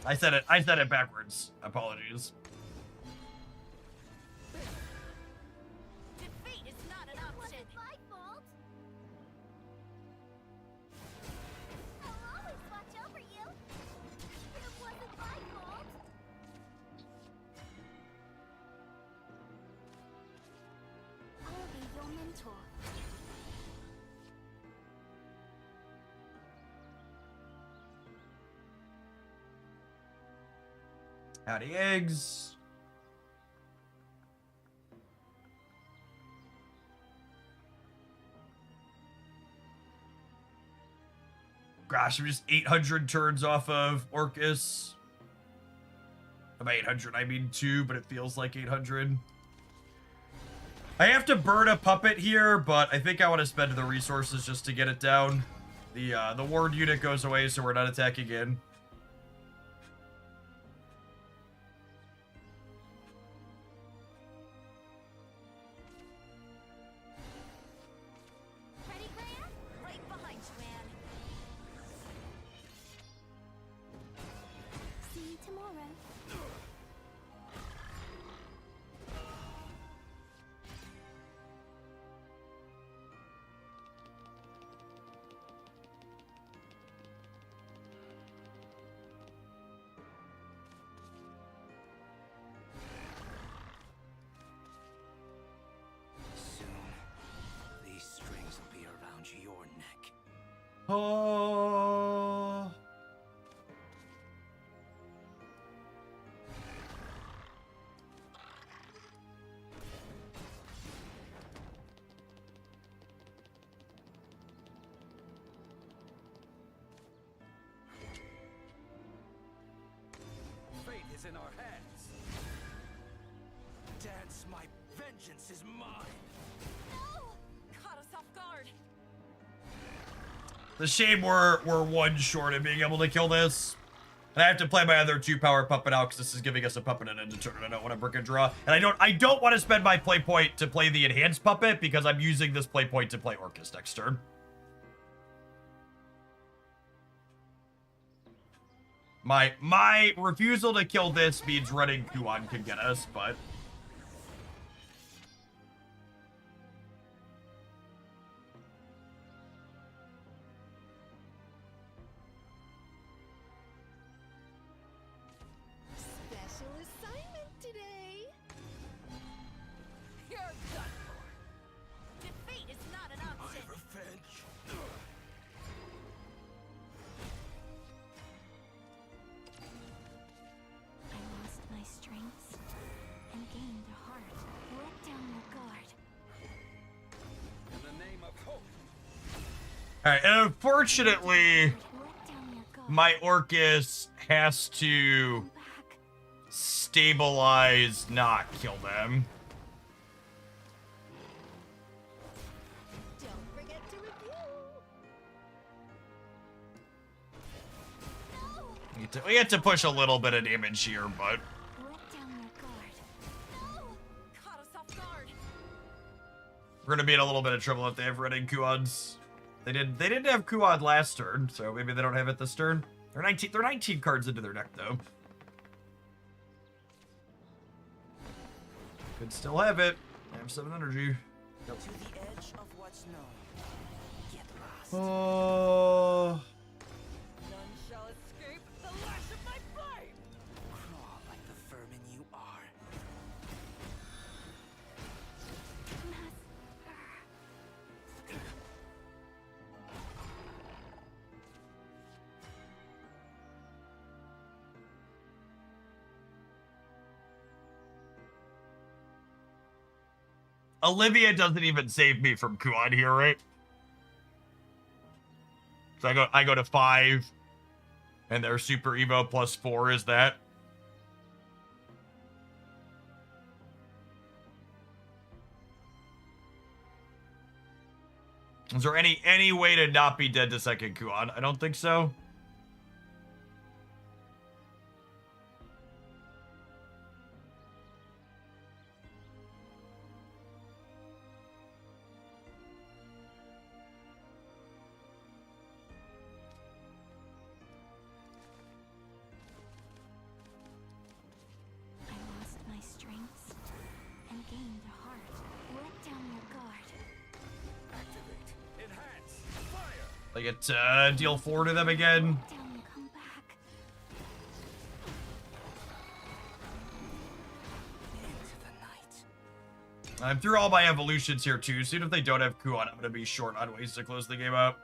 I said it backwards. Apologies. Defeat is not an It option. wasn't my fault. I'll always watch over you. It wasn't my fault. I'll be your mentor. Howdy, eggs. gosh, I'm just 800 turns off of Orcus. By 800, I mean 2, but it feels like 800. I have to burn a puppet here, but I think I want to spend the resources just to get it down. The ward unit goes away, so we're not attacking in. Ready, Gran? Right behind you, Anne. See you tomorrow. Soon, these strings will be around your neck. Oh. Fate is in our hands. Dance, my vengeance is mine. No! Caught us off guard. The shame we're one short of being able to kill this. And I have to play my other 2-power puppet out because this is giving us a puppet and a turn. I don't want to brick and draw. And I don't want to spend my play point to play the enhanced puppet because I'm using this play point to play Orcus next turn. My refusal to kill this means running Kuan can get us, but Special assignment today. You're done for. Defeat is not an option. Revenge. I lost my strengths and gained a heart. Let down your guard. In the name of hope. alright, and unfortunately, Let down your guard. my Orcus has to Come back. stabilize, not kill them. Don't forget to review. No! We had to push a little bit of damage here, but Let down your guard. No! Caught us off guard. we're gonna be in a little bit of trouble if they have running Kuans. They didn't have Kuan last turn, so maybe they don't have it this turn. They're 19 cards into their deck though. Could still have it. I have 7 energy. To the edge of what's known. Get lost. Oh. None shall escape the lash of my flame. Crawl like the vermin you are. Olivia doesn't even save me from Kuan here, right? So I go to 5, and their Super Evo plus 4 is that. Is there any way to not be dead to second Kuan? I don't think so. I lost my strengths and gained a heart. Let down your guard. Activate. Enhance. Fire. I get deal 4 to them again. Let down and come back. Into the night. I'm through all my evolutions here too, so even if they don't have Kuan, I'm gonna be short on ways to close the game out.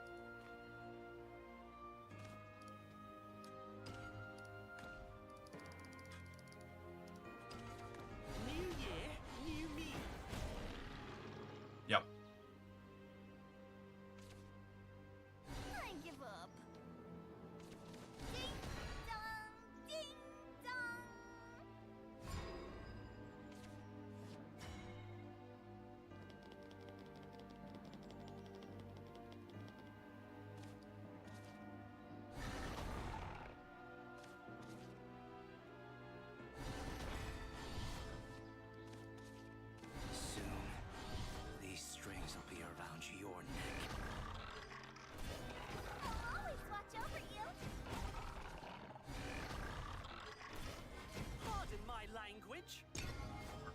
New year, new me. Yep. I give up.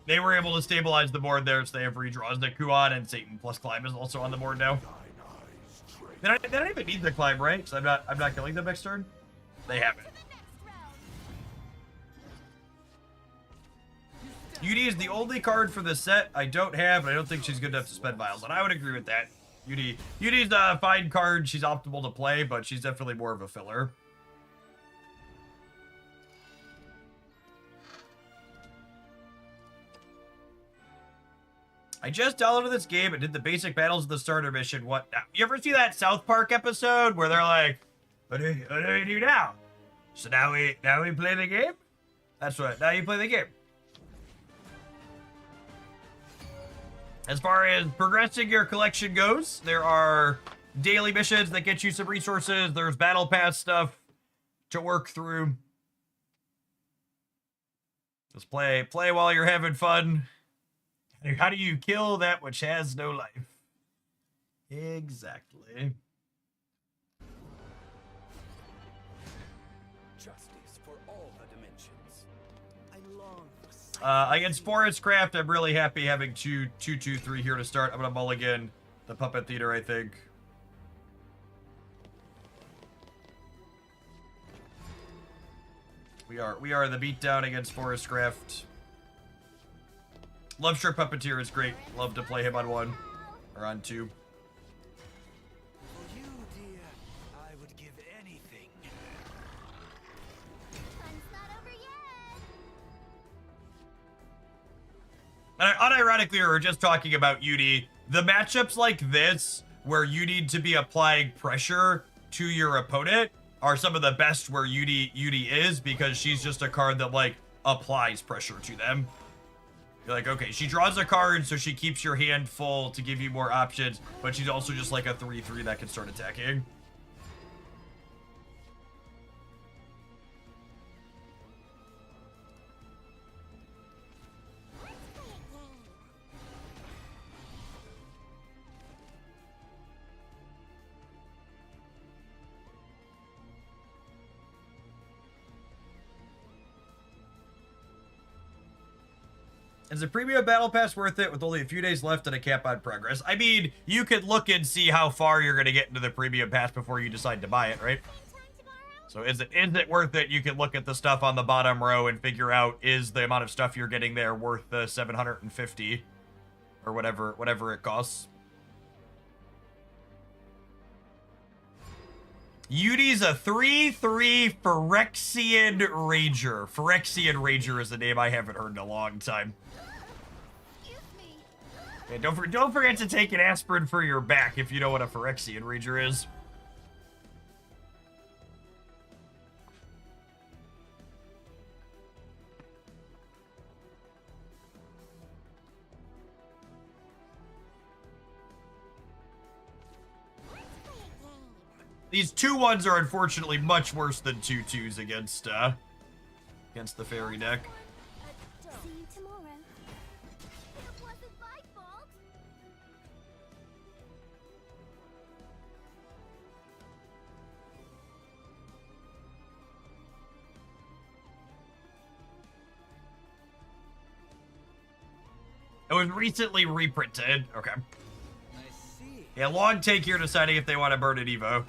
They were able to stabilize the board there, so they have redraws to Kuan, and Satan plus climb is also on the board now. They don't even need the climb, right? Because I'm not killing them next turn. They have it. Yudi is the only card for the set I don't have, and I don't think she's good enough to spend vials, and I would agree with that. Yudi's a fine card. She's optimal to play, but she's definitely more of a filler. I just downloaded this game and did the basic battles of the starter mission. What now? You ever see that South Park episode where they're like, what do we do now? So now we play the game? That's right, now you play the game. As far as progressing your collection goes, there are daily missions that get you some resources. There's battle pass stuff to work through. Just play while you're having fun. How do you kill that which has no life? Exactly. Justice for all the dimensions. I long for Against Forest Craft, I'm really happy having 2-2-3 here to start. I'm gonna mulligan the Puppet Theater, I think. We are the beatdown against Forest Craft. Love Strip Puppeteer is great. Love to play him on 1 or on 2. For you, dear, I would give anything. Fun's not over yet. And unironically, we were just talking about Yudi. The matchups like this, where you need to be applying pressure to your opponent, are some of the best where Yudi is, because she's just a card that, like, applies pressure to them. You're like, okay, she draws a card, so she keeps your hand full to give you more options, but she's also just like a 3/3 that can start attacking. Is the premium battle pass worth it with only a few days left and a cap on progress? I mean, you could look and see how far you're going to get into the premium pass before you decide to buy it, right? So is it worth it? You can look at the stuff on the bottom row and figure out, is the amount of stuff you're getting there worth the 750 or whatever it costs. Yudi's a 3/3 Phyrexian Rager. Phyrexian Rager is a name I haven't heard in a long time. Excuse me. Yeah, don't forget to take an aspirin for your back if you know what a Phyrexian Rager is. These 2-1s are unfortunately much worse than 2-2s against the fairy deck. See you tomorrow. It wasn't my fault. It was recently reprinted. Okay. I see. Yeah, long take here deciding if they want to burn an Evo.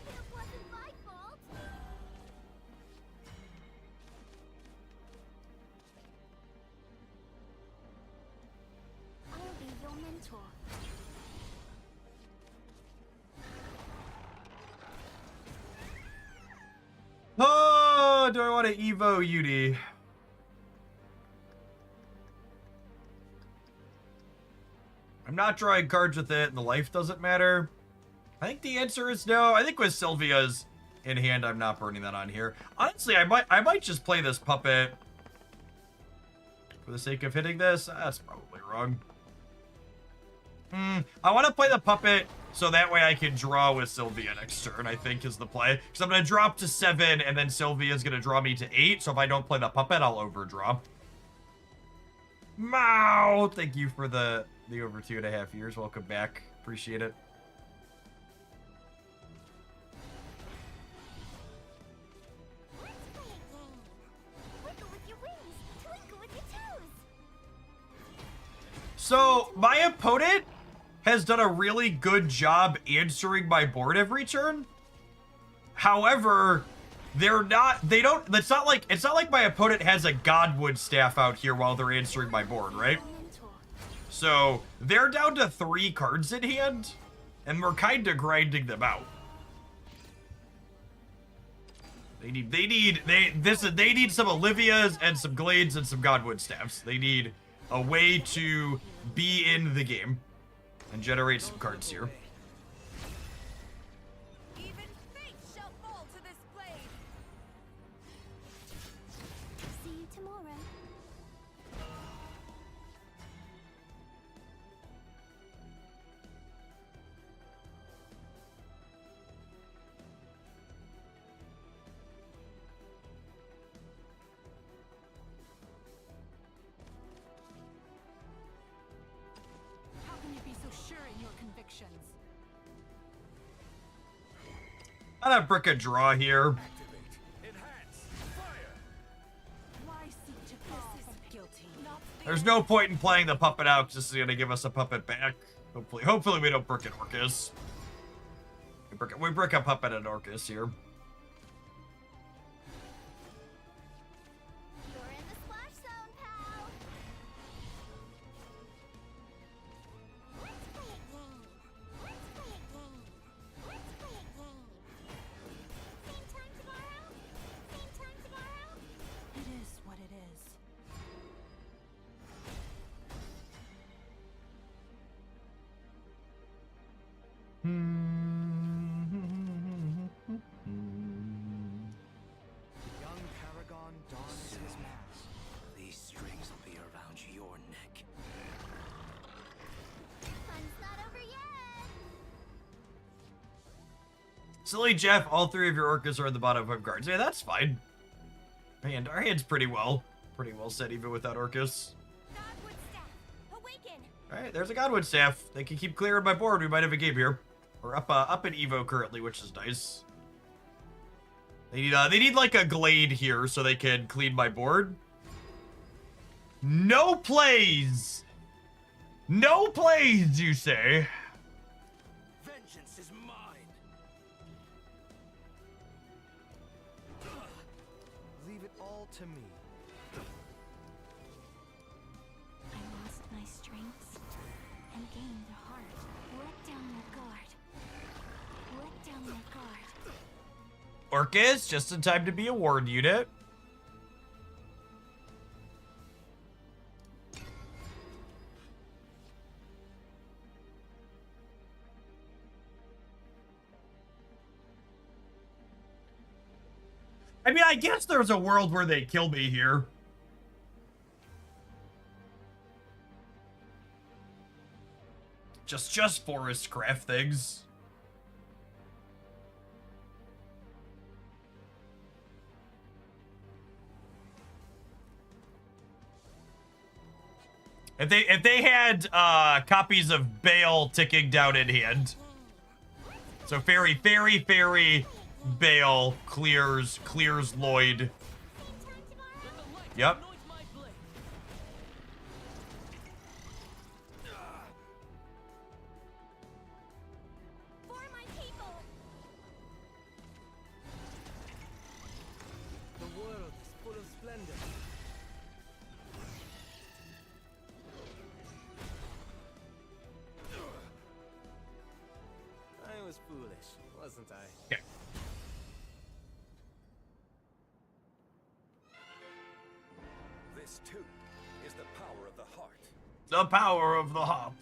It wasn't my fault. I'll be your mentor. Oh, do I want to Evo Yudi? I'm not drawing cards with it, and the life doesn't matter. I think the answer is no. I think with Sylvia's in hand, I'm not burning that on here. Honestly, I might just play this puppet for the sake of hitting this. That's probably wrong. I want to play the puppet so that way I can draw with Sylvia next turn, I think is the play. Because I'm going to drop to 7, and then Sylvia's going to draw me to 8. So if I don't play the puppet, I'll overdraw. Mao! Thank you for the over 2.5 years. Welcome back. Appreciate it. Let's play a game. Wiggle with your wings. So, my opponent has done a really good job answering my board every turn. However, it's not like my opponent has a Godwood staff out here while they're answering my board, right? So, they're down to 3 cards in hand, and we're kind of grinding them out. They need some Olivias and some Glades and some Godwood staffs. They need a way to be in the game and generate some cards here. Even fate shall fall to this blade. See you tomorrow. How can you be so sure in your convictions? I'll have Brick a draw here. Activate. Enhance. Fire. Why seek to fall from guilty? Not the There's no point in playing the puppet out, 'cause this is gonna give us a puppet back. Hopefully we don't Brick an Orcus. We brick a puppet and Orcus here. You're in the splash zone, pal. Let's play a game. Let's play a game. Let's play a game. Same time tomorrow? Same time tomorrow? It is what it is. Young Paragon dons his mask. These strings will be around your neck. Fun's not over yet. Silly Jeff, all 3 of your Orcas are in the bottom 5 cards. Yeah, that's fine. Man, our hand's pretty well set even without Orcus. Godwood staff, awaken. Alright, there's a Godwood staff. They can keep clearing my board. We might have a game here. We're up in Evo currently, which is nice. They need like a Glade here so they can clean my board. No plays! No plays, you say? Vengeance is mine. Leave it all to me. I lost my strengths and gained a heart. Let down your guard. Let down your guard. Orcus, just in time to be a ward unit. I mean, I guess there's a world where they kill me here. Just forest craft things. If they had copies of Bale ticking down in hand. So Fairy Bale clears Lloyd. Yep. For my people. The world is full of splendor. I was foolish, wasn't I? Yeah. This too is the power of the heart. The power of the hop.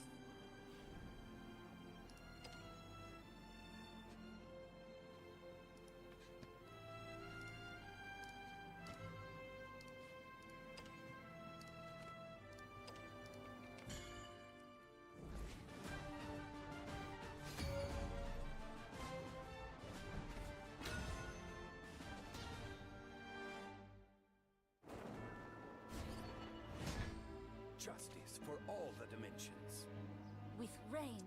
Justice for all the dimensions. With rain.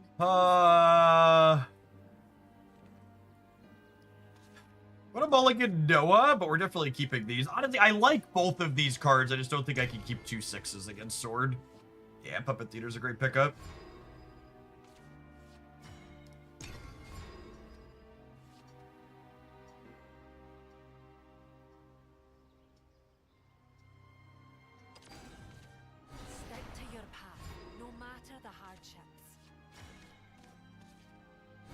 What a mulligan Noah, but we're definitely keeping these. Honestly, I like both of these cards. I just don't think I can keep 2 6s against Sword. Yeah, Puppet Theater's a great pickup. Stick to your path, no matter the hardships.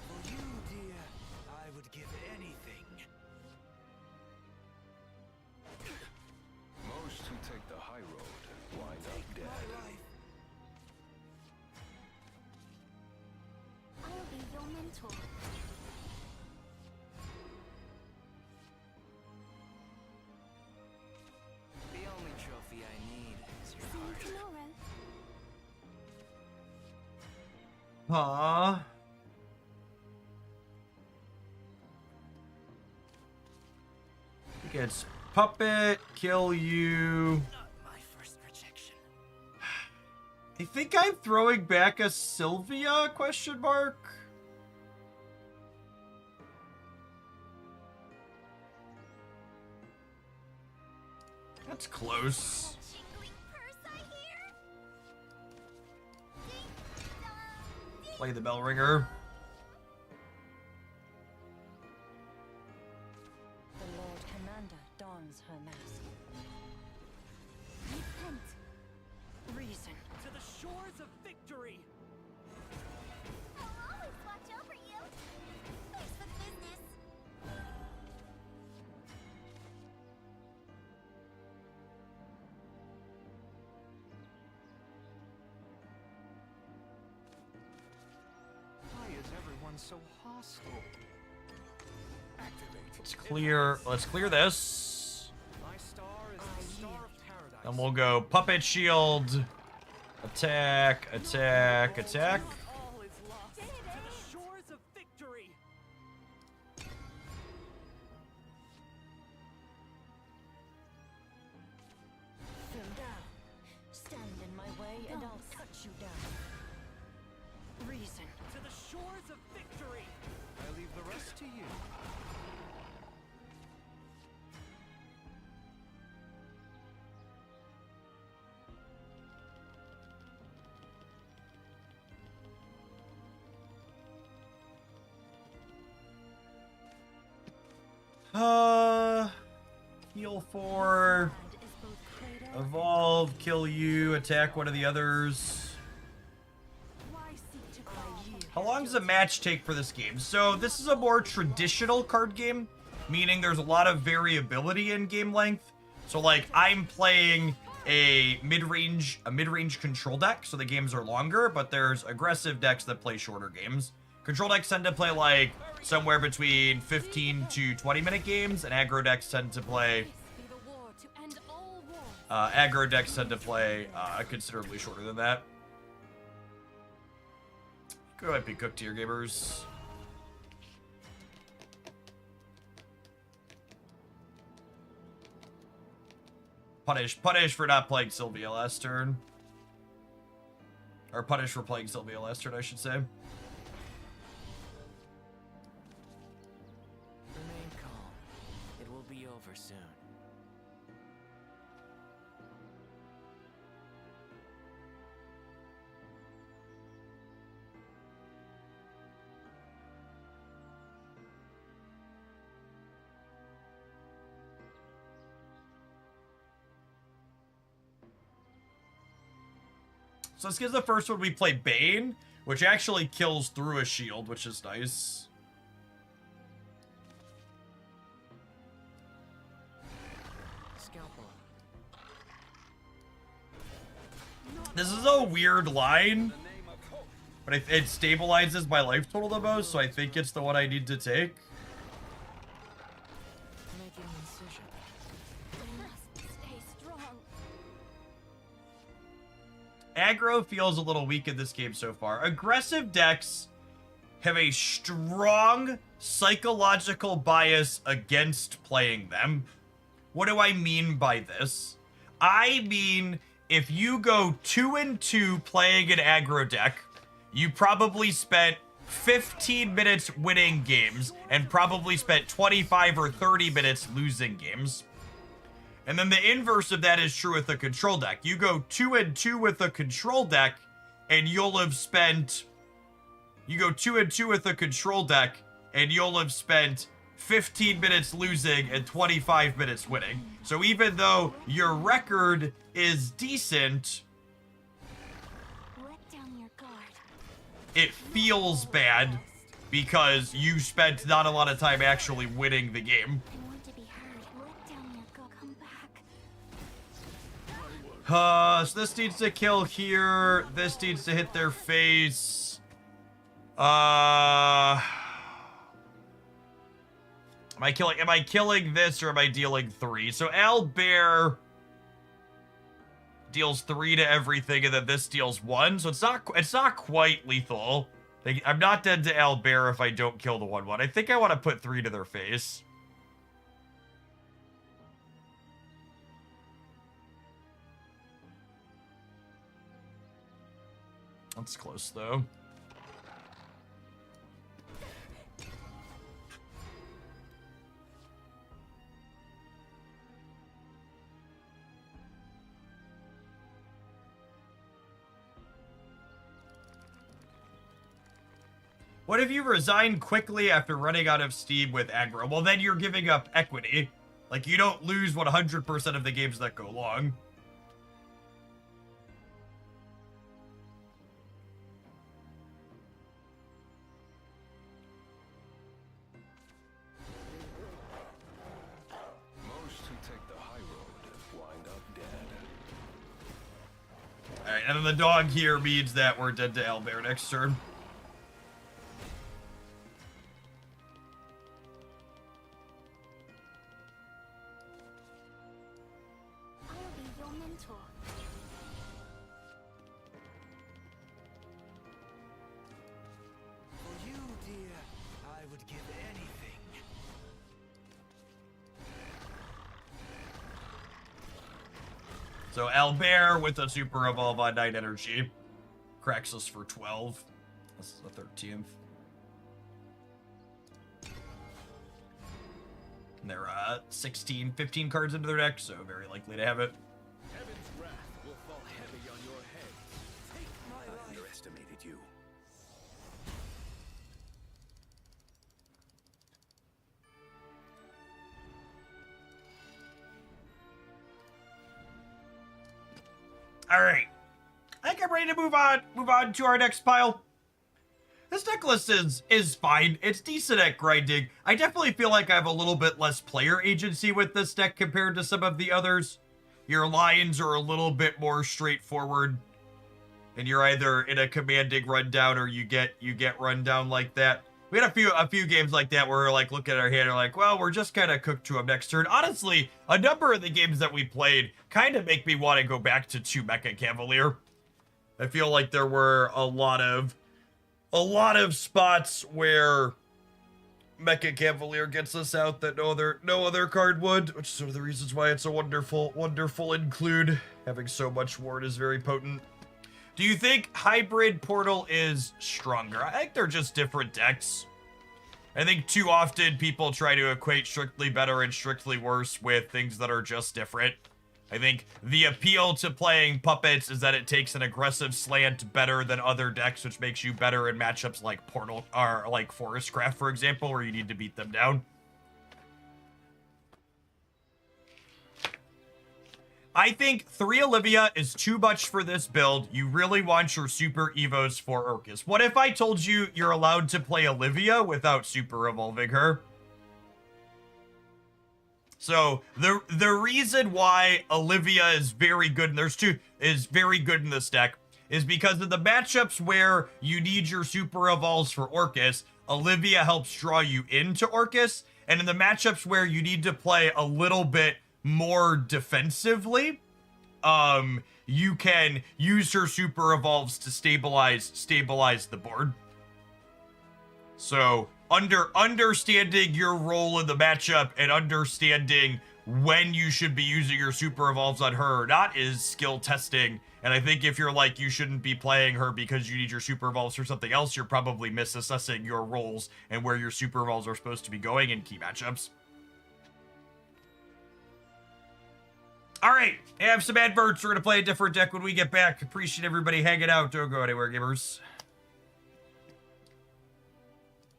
For you, dear, I would give anything. Most who take the high road wind up dead. My life. I'll be your mentor. The only trophy I need is your See you heart. tomorrow. Aww. Gets Puppet, kill you. Not my first rejection. I think I'm throwing back a Sylvia, question mark? That's close. Jingling purse, I hear. Ding dong, Play the bell ringer. The Lord Commander dons her mask. repent. Reason. To the shores of victory. I'll always watch over you. Thanks for the business. Why is everyone so hostile? Activate. Let's clear this. My star is the star of paradise. Then we'll go Puppet Shield. Attack, attack, attack. All is lost. To the shores of victory. Fill down. Stand in my way and I'll cut you down. Reason. To the shores of victory. I leave the rest to you. Heal 4. Land is both cradle Evolve, kill you, attack one of the others. Why seek to call yield? How long does a match take for this game? So this is a more traditional card game, meaning there's a lot of variability in game length. So like I'm playing a mid-range control deck, so the games are longer, but there's aggressive decks that play shorter games. Control decks tend to play like somewhere between 15 to 20-minute games, and aggro decks tend to play Be the war to end all wars. aggro decks tend to play considerably shorter than that. Go ahead, be cooked to your gamers. Punish for not playing Sylvia last turn. Or punish for playing Sylvia last turn, I should say. Remain calm. It will be over soon. So this is the first one we play Bane, which actually kills through a shield, which is nice. Scalpel. This is a weird line, but it stabilizes my life total the most, so I think it's the one I need to take. Making incision. I must stay strong. Aggro feels a little weak in this game so far. Aggressive decks have a strong psychological bias against playing them. What do I mean by this? I mean, if you go 2-2 playing an aggro deck, you probably spent 15 minutes winning games and probably spent 25 or 30 minutes losing games. And then the inverse of that is true with the control deck. You go 2 and 2 with the control deck, and you'll have spent... You go 2 and 2 with the control deck, and you'll have spent 15 minutes losing and 25 minutes winning. So even though your record is decent, Let down your guard. it feels bad because you spent not a lot of time actually winning the game. I want to be heard. Let down your guard. Come back. So this needs to kill here. This needs to hit their face. Am I killing this or am I dealing 3? So Owlbear deals 3 to everything, and then this deals 1. So it's not quite lethal. I'm not dead to Owlbear if I don't kill the 1/1. I think I want to put 3 to their face. That's close though. What if you resign quickly after running out of steam with aggro? Well, then you're giving up equity. Like, you don't lose 100% of the games that go long. Most who take the high road wind up dead. Alright, and then the dog here means that we're dead to Owlbear next turn. I'll be your mentor. For you, dear, I would give anything. So Owlbear with a super evolve on 9 energy cracks us for 12. That's the 13th. And they're 16, 15 cards into their deck, so very likely to have it. Heaven's wrath will fall heavy on your head. Take my I life. underestimated you. All right, I think I'm ready to move on to our next pile. This necklace is fine. It's decent at grinding. I definitely feel like I have a little bit less player agency with this deck compared to some of the others. Your lines are a little bit more straightforward, and you're either in a commanding rundown or you get run down like that. We had a few games like that where we're like looking at our hand and like, well, we're just kind of cooked to them next turn. Honestly, a number of the games that we played kind of make me want to go back to 2 Mecha Cavalier. I feel like there were a lot of spots where Mecha Cavalier gets us out that no other card would, which is one of the reasons why it's a wonderful include. Having so much ward is very potent. Do you think Hybrid Portal is stronger? I think they're just different decks. I think too often people try to equate strictly better and strictly worse with things that are just different. I think the appeal to playing Puppets is that it takes an aggressive slant better than other decks, which makes you better in matchups like Portal or like Forestcraft, for example, where you need to beat them down. I think 3 Olivia is too much for this build. You really want your Super Evos for Orcus. What if I told you you're allowed to play Olivia without Super Evolving her? So the reason why Olivia is very good, and is very good in this deck, is because of the matchups where you need your Super Evolves for Orcus, Olivia helps draw you into Orcus, and in the matchups where you need to play a little bit more defensively, you can use her Super Evolves to stabilize the board. So understanding your role in the matchup and understanding when you should be using your Super Evolves on her or not is skill testing. And I think if you're like, you shouldn't be playing her because you need your Super Evolves for something else, you're probably misassessing your roles and where your Super Evolves are supposed to be going in key matchups. All right, have some adverts. We're gonna play a different deck when we get back. Appreciate everybody hanging out. Don't go anywhere, gamers.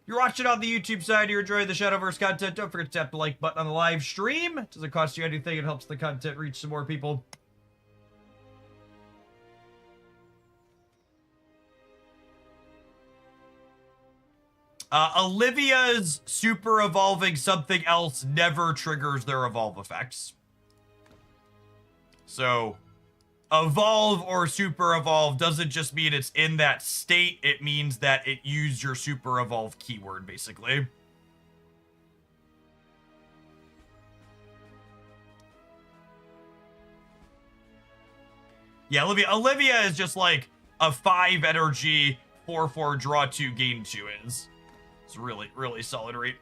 You're watching on the YouTube side, you're enjoying the Shadowverse content, don't forget to tap the like button on the live stream. It doesn't cost you anything, it helps the content reach some more people. Olivia's super evolving something else never triggers their evolve effects. So, evolve or super evolve doesn't just mean it's in that state, it means that it used your super evolve keyword, basically. Yeah, Olivia is just like a 5 energy, 4/4 draw 2, gain 2 is. It's really, really solid rate.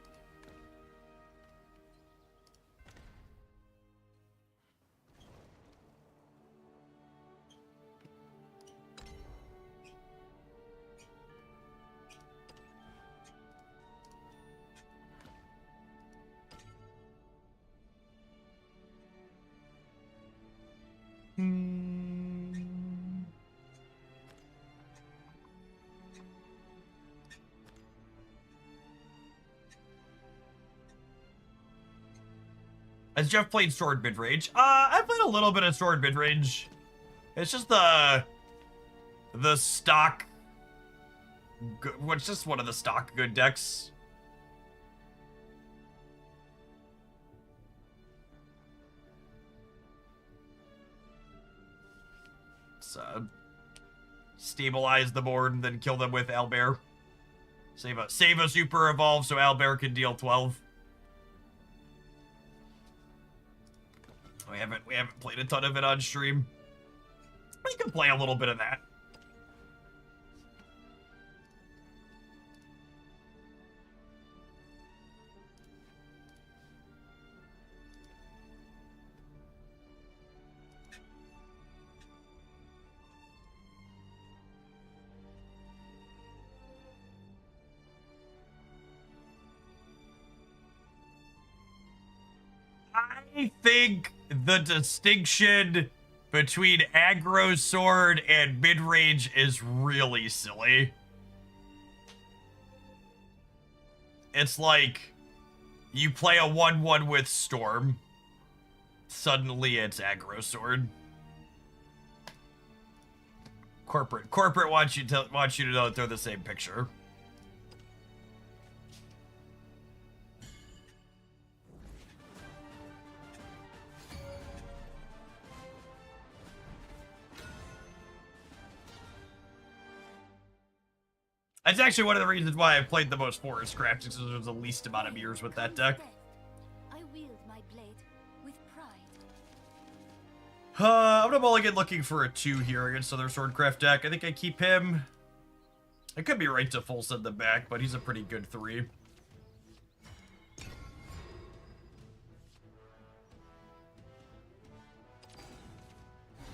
Has Jeff played Sword mid-range? I played a little bit of Sword mid-range. It's just the stock, what's just one of the stock good decks. So, stabilize the board and then kill them with Owlbear. Save a super evolve so Owlbear can deal 12. We haven't played a ton of it on stream. We can play a little bit of that. I think the distinction between aggro sword and mid-range is really silly. It's like you play a 1/1 with Storm, suddenly it's aggro sword. Corporate wants you to know that they're the same picture. That's actually one of the reasons why I've played the most Forest Craft, because there's the least amount of years with that deck. I wield my blade with pride. I'm gonna mulligan looking for a 2 here against another Swordcraft deck. I think I keep him. I could be right to full send them back, but he's a pretty good 3.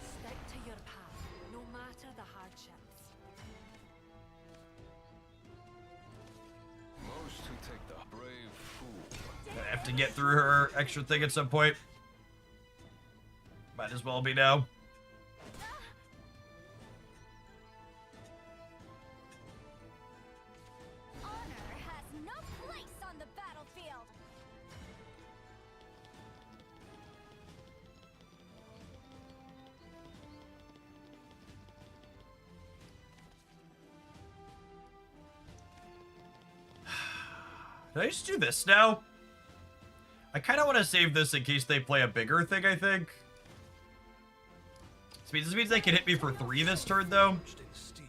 Stick to your path, no matter the hardships. Most who take the brave fool. Gonna have to get through her extra thing at some point. Might as well be now. Honor has no place on the battlefield. Did I just do this now? I kind of want to save this in case they play a bigger thing, I think. This means they can hit me for 3 this turn, though. Forged in steel.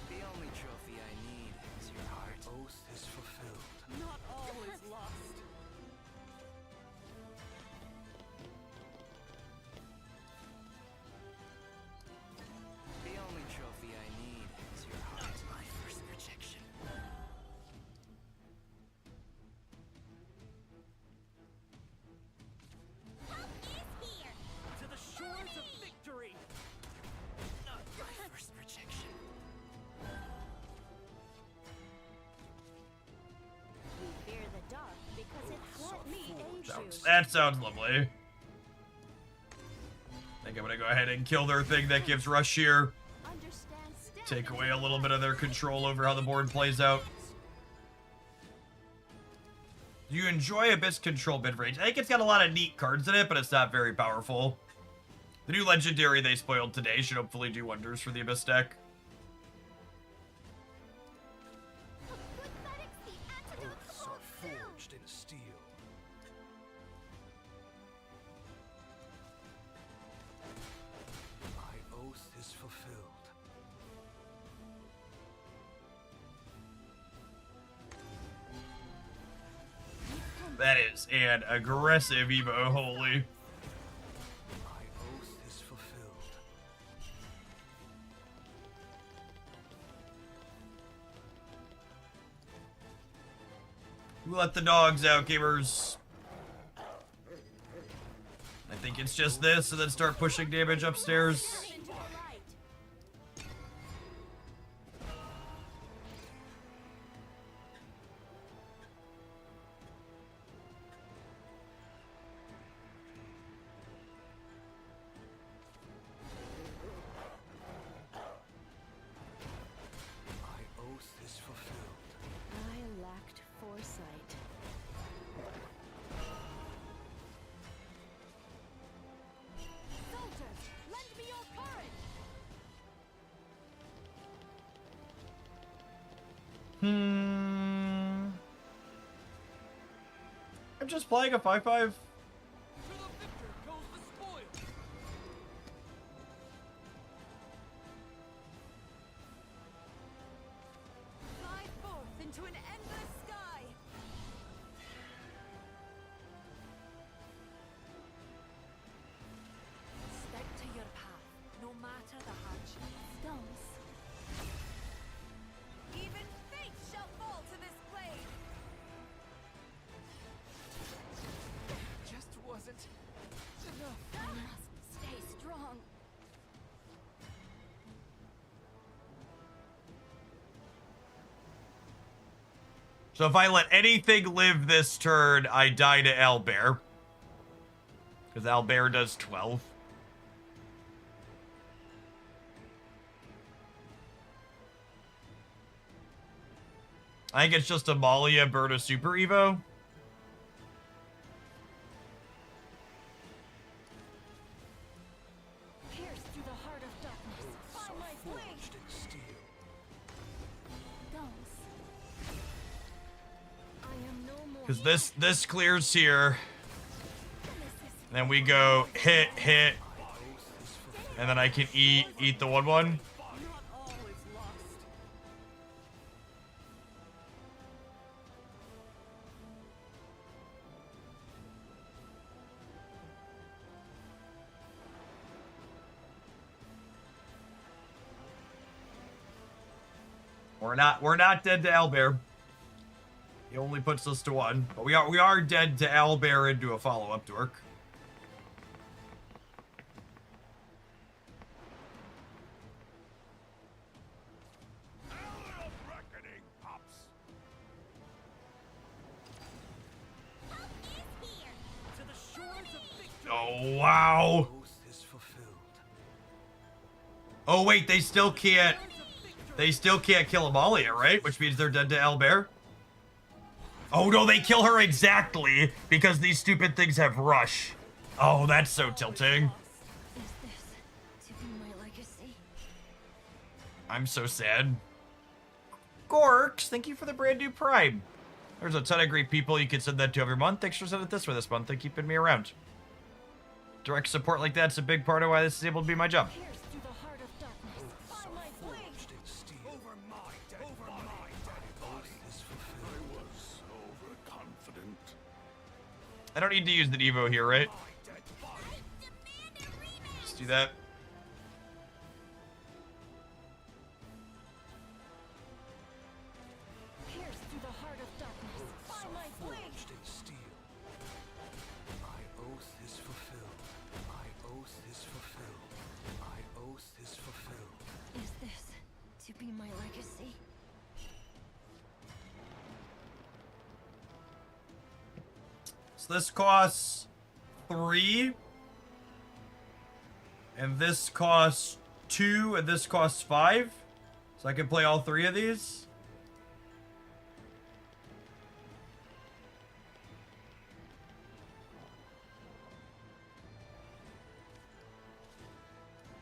The only trophy I need is your heart. Oath is fulfilled. Not all is lost. The only trophy I need is your heart. My first rejection. sounds lovely. I think I'm gonna go ahead and kill their thing that gives rush here. Understand stamina. Take away a little bit of their control over how the board plays out. Do you enjoy Abyss Control mid-range? I think it's got a lot of neat cards in it, but it's not very powerful. The new Legendary they spoiled today should hopefully do wonders for the Abyss deck. Pathetic's the antidote to Oaths are fulfill. forged in steel. My oath is fulfilled. That is an aggressive Evo, holy. My oath is fulfilled. Who let the dogs out, gamers? I think it's just this, and then start pushing damage upstairs. Into the light. My oath is fulfilled. I lacked foresight. Soldiers, lend me your courage. I'm just playing a 5/5. To the victor goes the spoil. Fly forth into an endless sky. Stick to your path, no matter the hardship. Stones. Even fate shall fall to this blade. Just wasn't enough. I must stay strong. So if I let anything live this turn, I die to Owlbear. Because Owlbear does 12. I think it's just Amalia, Berta, Super Evo. Pierce through the heart of darkness. Oaths By are my blade. forged in steel. Stones. I am no more. Because this clears here. This is Then we go hit, hit. And then I can eat the 1/1. Not all is lost. We're not dead to Owlbear. He only puts us to 1. But we are dead to Owlbear into a follow-up dork. Hour of reckoning, pups. help is here. To the shores of victory. Oh, wow. Oath is fulfilled. Oh, wait, they still can't kill Amalia, right? Which means they're dead to Owlbear. Oh, no, they kill her exactly because these stupid things have rush. Oh, that's so tilting. Is this to be my legacy? I'm so sad. Gorks, thank you for the brand new Prime. There's a ton of great people you can send that to every month. Thanks for sending this for this month and keeping me around. Direct support like that's a big part of why this is able to be my job. Pierce through the heart of darkness. By my blade. Forged in steel. Over my dead body. Is I fulfilled. was overconfident. I don't need to use the Evo here, right? My dead body. Demand a rematch. Let's do that. Pierce through the heart of darkness. By my blade. Forged in steel. My oath is fulfilled. My oath is fulfilled. My oath is fulfilled. Is this to be my legacy? So this costs 3. And this costs 2, and this costs 5. So I can play all 3 of these.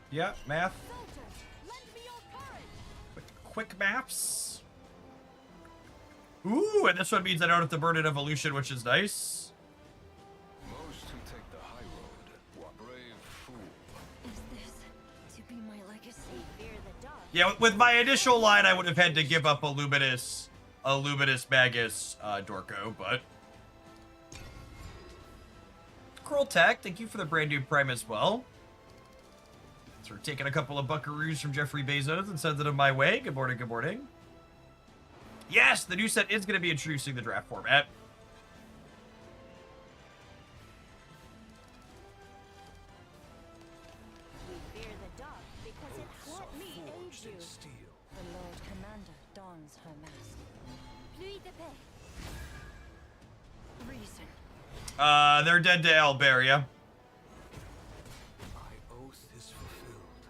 Yeah, math. Soldiers, lend me your courage. Quick maps. Ooh, and this one means I don't have to burn an evolution, which is nice. Most who take the high road, what brave fool. Is this to be my legacy? Fear the dark. Yeah, with my initial line, I would have had to give up a Luminous Magus Dorko, but... Cruel Tech, thank you for the brand new Prime as well. So we're taking a couple of buckaroos from Jeffrey Bezos and sending them my way. Good morning, good morning. Yes, the new set is going to be introducing the draft format. We fear the dark because it let me aid Forged you. in steel. The Lord Commander dons her mask. Pluie de paix. Reason. They're dead to Alberia. My oath is fulfilled.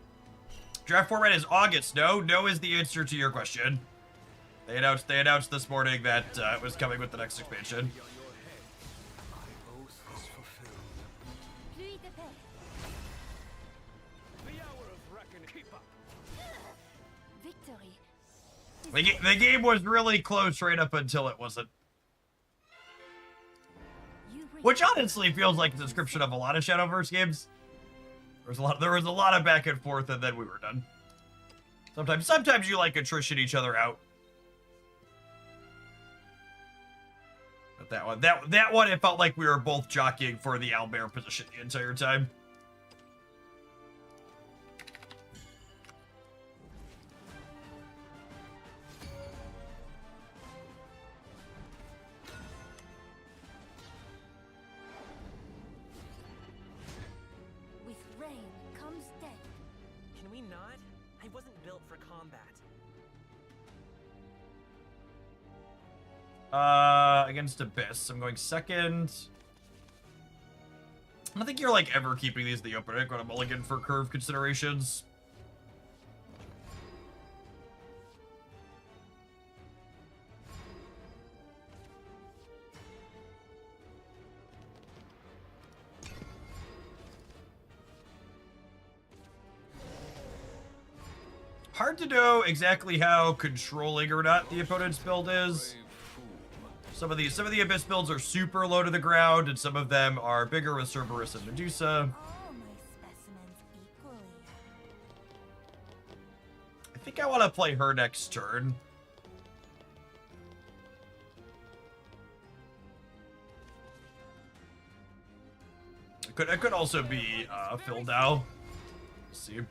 Draft format is August. No is the answer to your question. They announced this morning that it was coming with the next expansion. My oath is fulfilled. Pluie de paix. The hour of reckoning. Keep up. Victory. The game was really close right up until it wasn't. You bring Which honestly feels like a description of a lot of Shadowverse games. There was a lot of back and forth, and then we were done. Sometimes you like attrition each other out. But that one, it felt like we were both jockeying for the owlbear position the entire time. with rain comes death. Can we not? I wasn't built for combat. Against Abyss. I'm going second. I don't think you're like ever keeping these in the open. I'm going to mulligan for curve considerations. Hard to know exactly how controlling or not the opponent's build is. Brave fool. Some of the Abyss builds are super low to the ground, and some of them are bigger with Cerberus and Medusa. All my specimens equally. I think I want to play her next turn. It could also be Phil Dow. Let's see. Here to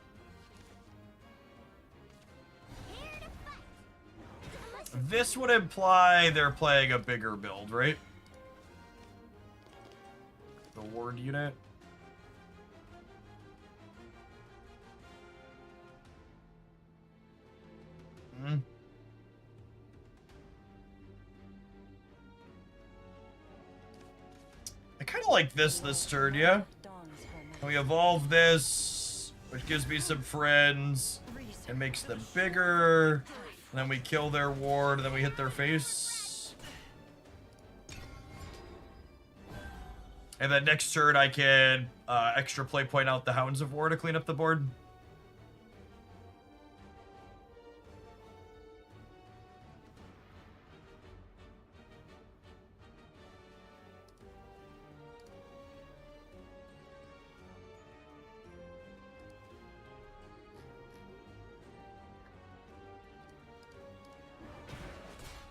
fight. This would imply they're playing a bigger build, right? The ward unit. Hmm. I kind of like this turn, yeah? Dons her mask. And we evolve this, which gives me some friends. Reason. It makes them bigger. And then we kill their ward, and then we hit their face. And then next turn, I can extra play point out the Hounds of War to clean up the board.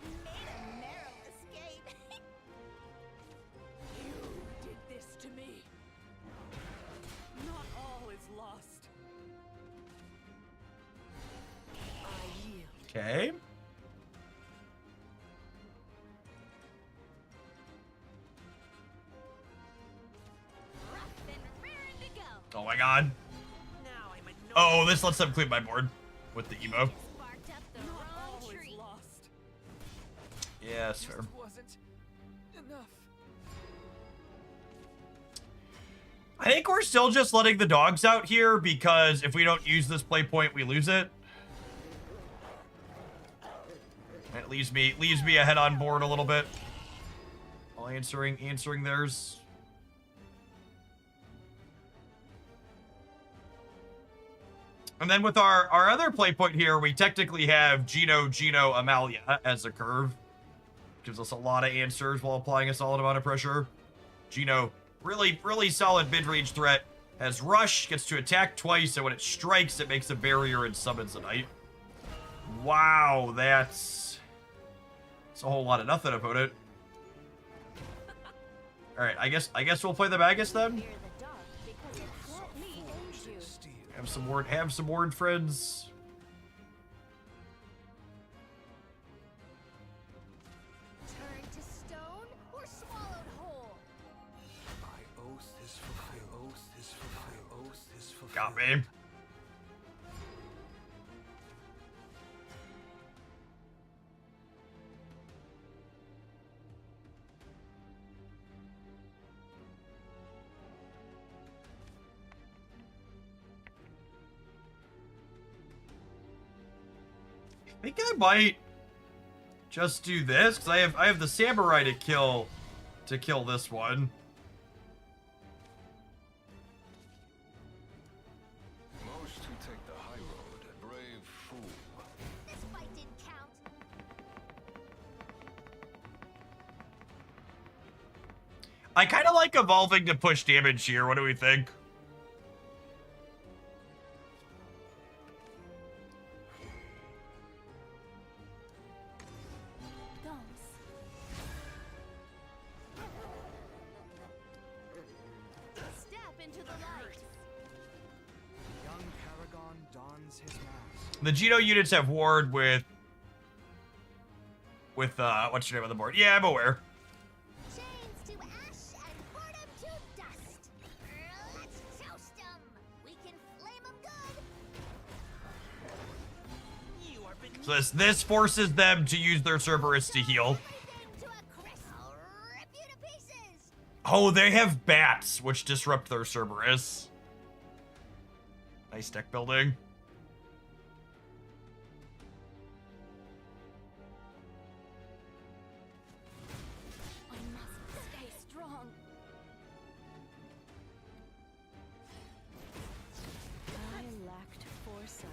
Made a narrow escape. You did this to me. Not all is lost. I yield. Okay. Rough and raring to go. Oh my god. Now I'm annoyed. Oh, this lets them clean my board with the emo. Sparked up the Not wrong all tree. is lost. Yeah, that's fair. Wasn't enough. I think we're still just letting the dogs out here because if we don't use this play point, we lose it. It leaves me ahead on board a little bit. While answering theirs. And then with our other play point here, we technically have Gino, Amalia as a curve. Gives us a lot of answers while applying a solid amount of pressure. Gino, really solid mid-range threat. Has rush, gets to attack twice, and when it strikes, it makes a barrier and summons a knight. Wow, that's a whole lot of nothing, opponent. All right, I guess we'll play the Magus then. Fear the dark because it let me aid you. Steel. Have some ward friends. Turned to stone or swallowed whole? My oath is fulfilled. Oath is fulfilled. Oath is fulfilled. Got me. I think I might just do this because I have the samurai to kill this one. Most who take the high road, a brave fool. This fight didn't count. I kind of like evolving to push damage here. What do we think? Gums. Step into the light. Young Paragon dons his mask. The Geno units have ward with what's your name on the board? Yeah, I'm aware. Chains to ash and boredom to dust. Let's toast 'em. We can flame 'em good. You are beneath. So this forces them to use their Cerberus to heal. Everything to a crisp. I'll rip you to pieces. Oh, they have bats, which disrupt their Cerberus. Nice deck building. I must stay strong. I lacked foresight.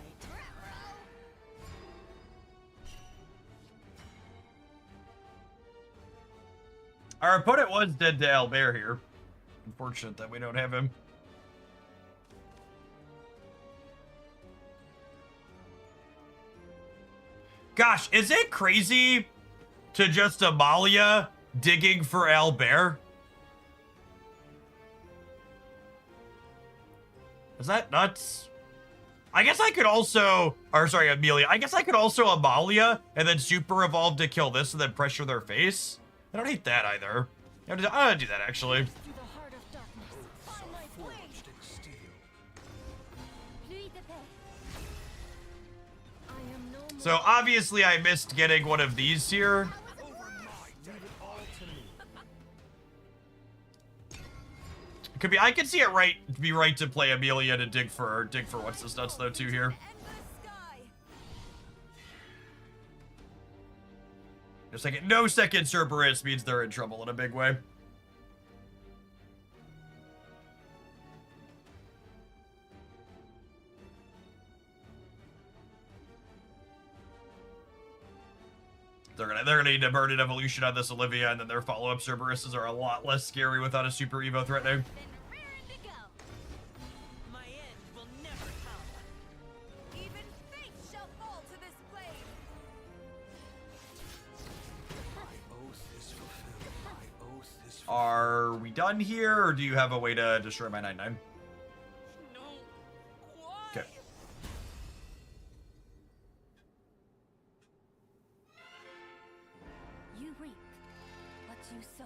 Our opponent was dead to Albert here. Unfortunate that we don't have him. Gosh, is it crazy to just Amalia digging for Albert? Is that nuts? I guess I could also, or sorry, Amelia. I guess I could also Amalia and then super evolve to kill this and then pressure their face. I don't hate that either. I'm gonna do that actually. Through the heart of darkness, find my way. Forged in steel. Pluie de paix. I am no more. So obviously I missed getting one of these here. Could be, I could see it be right to play Amelia to dig for what's this nuts though too here. Endless sky. Just like no second Cerberus means they're in trouble in a big way. They're gonna need to burn an evolution on this Olivia, and then their follow-up Cerberuses are a lot less scary without a super Evo threatening. Then raring to go. My end will never come. Even fate shall fall to this blade. My oath is fulfilled. My oath is fulfilled. Are we done here, or do you have a way to destroy my 9/9? No. Why? Okay. You reap what you sow.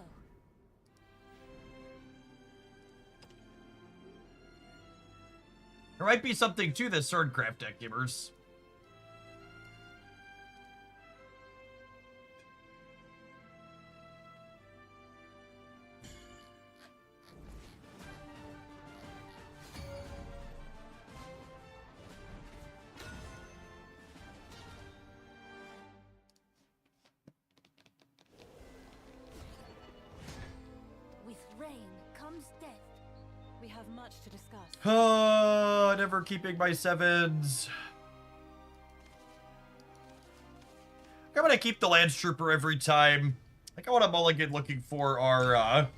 There might be something to this Swordcraft deck, gamers. rain comes death. We have much to discuss. Oh, never keeping my 7s. I'm gonna keep the Lance Trooper every time. Like, I want a mulligan looking for our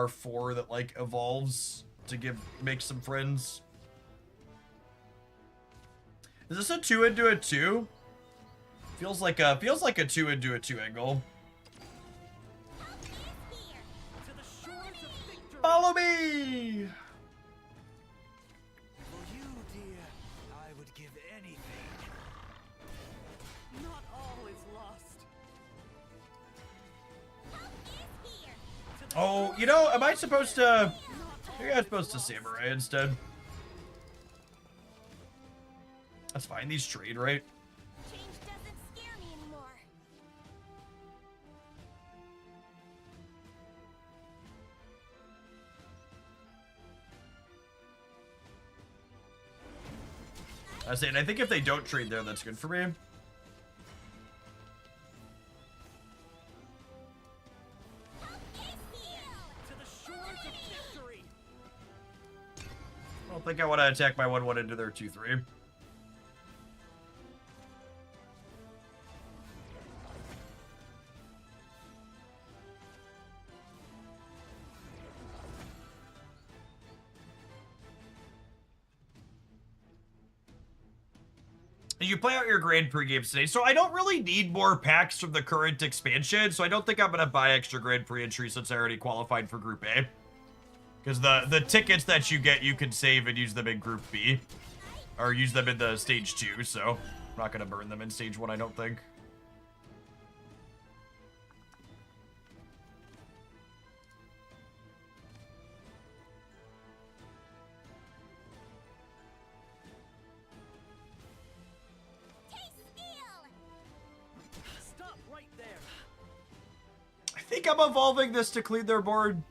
4 that, like, evolves to make some friends. Is this a 2 into a 2? Feels like a 2 into a 2 angle. To the shores of victory. Follow me! For you, dear, I would give anything. Not all is lost. Oh, you know, am I supposed to... Maybe I'm supposed to Samurai instead. That's fine, these trade, right? Change doesn't scare me anymore. I was saying, I think if they don't trade there, that's good for me. To the shores of victory. I don't think I want to attack my 1-1 into their 2-3. You play out your Grand Prix games today, so I don't really need more packs from the current expansion, so I don't think I'm going to buy extra Grand Prix entries since I already qualified for Group A. Because the tickets that you get, you can save and use them in Group B. Or use them in the Stage 2, so I'm not going to burn them in Stage 1, I don't think. Stop right there. I think I'm evolving this to clean their board.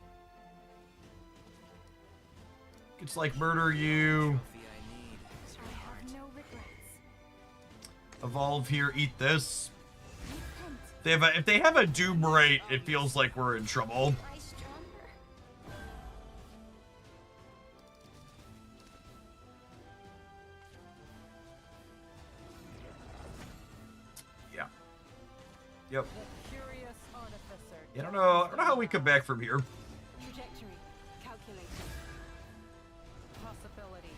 It's like murder you. Trophy I need is your I heart. have no regrets. Evolve here, eat this. Repent. If they have a Doom Rate, it feels like we're in trouble. I stronger? Yeah. Yep. The curious artificer. I don't know how we come back from here. Trajectory. Calculated. Possibility.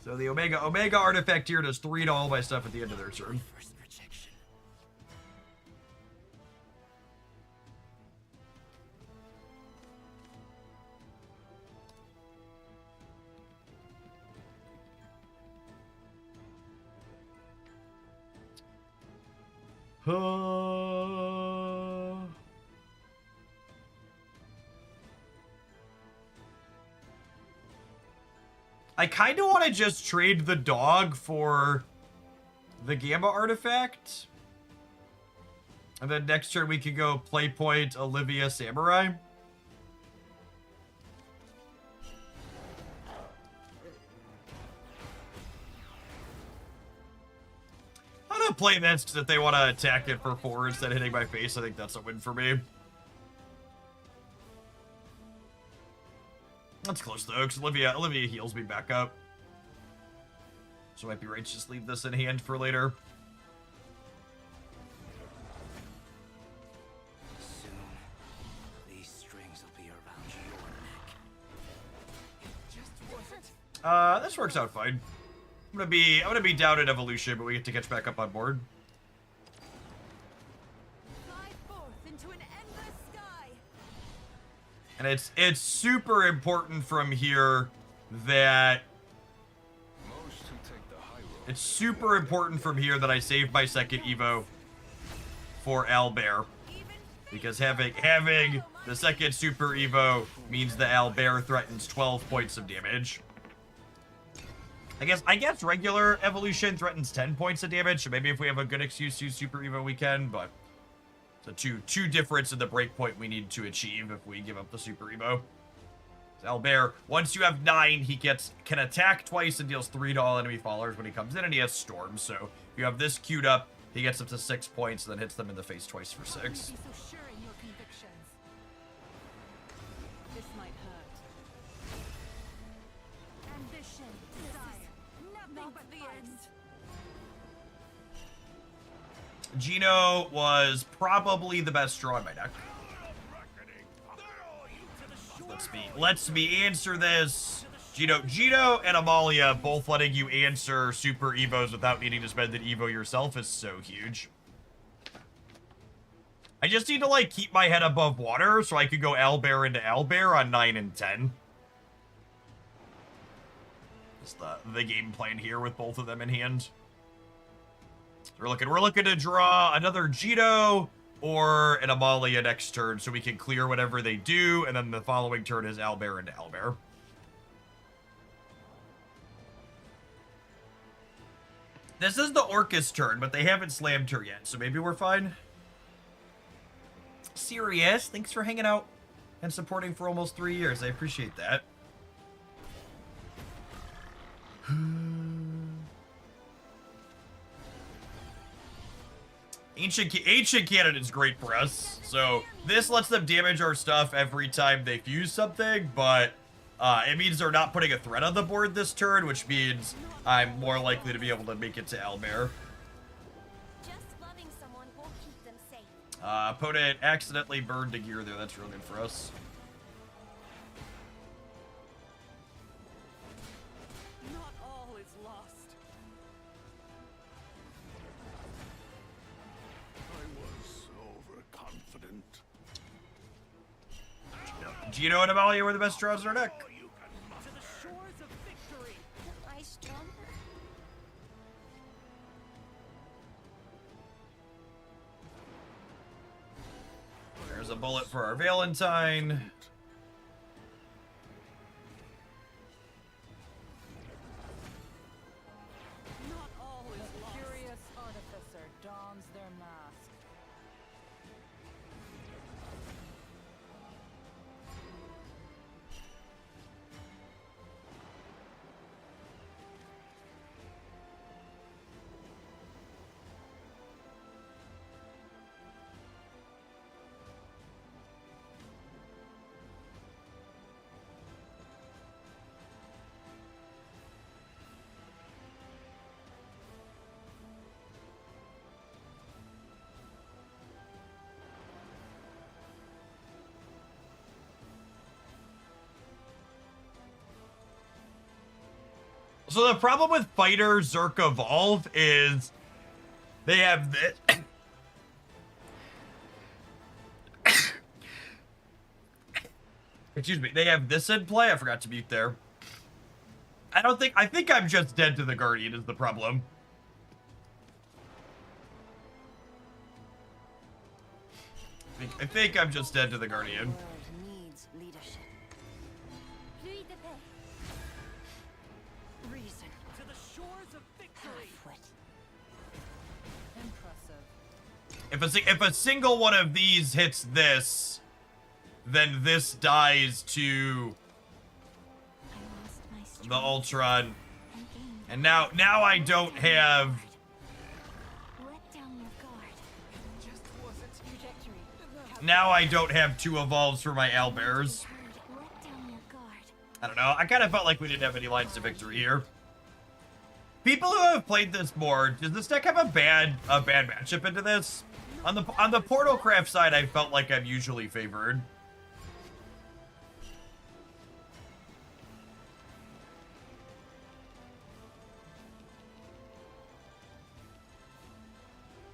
So the Omega artifact here does 3 to all my stuff at the end of their turn. First rejection. I kind of want to just trade the dog for the Gamma artifact. And then next turn we can go play point Olivia Samurai. I'm gonna play this because if they want to attack it for 4 instead of hitting my face, I think that's a win for me. That's close though, because Olivia heals me back up. So it might be right to just leave this in hand for later. Soon, these strings will be around your neck. It just wasn't. This works out fine. I'm gonna be down at evolution, but we get to catch back up on board. Fly forth into an endless sky. And it's super important from here that Most who take the high road. it's super important from here that I save my second Evo for Owlbear. Because having the second Super Evo means the Owlbear threatens 12 points of damage. I guess regular evolution threatens 10 points of damage, so maybe if we have a good excuse to use Super Evo we can, but it's a two difference in the breakpoint we need to achieve if we give up the Super Evo. Owlbear, once you have 9, he can attack twice and deals 3 to all enemy followers when he comes in, and he has Storm, so if you have this queued up, He gets up to 6 points and then hits them in the face twice for 6. Be so sure in your convictions. This might hurt. Ambition, desire, nothing but the end. Gino was probably the best draw in my deck. Let's me answer this. Gino and Amalia both letting you answer super Evos without needing to spend an Evo yourself is so huge. I just need to, like, keep my head above water so I could go Owlbear into Owlbear on 9 and 10. That's the game plan here with both of them in hand. We're looking to draw another Gino or an Amalia next turn so we can clear whatever they do, and then the following turn is Owlbear into Owlbear. This is the Orcus turn, but they haven't slammed her yet, so maybe we're fine. Serious, thanks for hanging out and supporting for almost 3 years. I appreciate that. Ancient Cannon is great for us. So this lets them damage our stuff every time they fuse something, but it means they're not putting a threat on the board this turn, which means I'm more likely to be able to make it to Owlbear. Just loving someone will keep them safe. Opponent accidentally burned a gear there. That's real good for us. Not all is lost. I was overconfident. Gino and Amalia were the best draws in our deck. To the shores of victory. Am I stronger? There's a bullet for our Valentine. Not all is lost. Curious artificer dons their mask. So the problem with Fighter Zerk Evolve is they have this. Excuse me. They have this in play. I forgot to mute there. I think I'm just dead to the Guardian is the problem. I think I'm just dead to the Guardian. World needs leadership. Pluie de paix. Reason. To the shores of victory. Half-wit. Impressive. If a single one of these hits this, then this dies to I lost my strength the Ultron. and gained. And now I don't have. Let down your guard. Just wasn't. Trajectory. Now I don't have 2 evolves for my Owlbears. Let down your guard. I don't know. I kind of felt like we didn't have any lines to victory here. People who have played this more, does this deck have a bad matchup into this? On the Portalcraft side, I felt like I'm usually favored.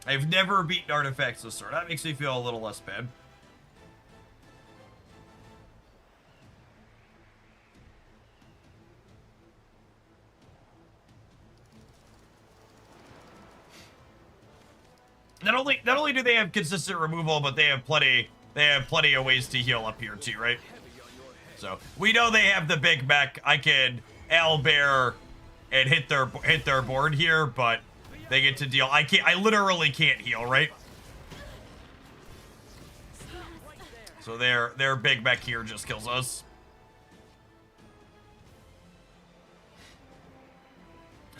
I've never beaten artifacts this sort. That makes me feel a little less bad. Not only do they have consistent removal, but they have plenty of ways to heal up here too, right? So we know they have the big mech. I can Owlbear and hit their board here, but they get to deal. I literally can't heal, right? So their big mech here just kills us.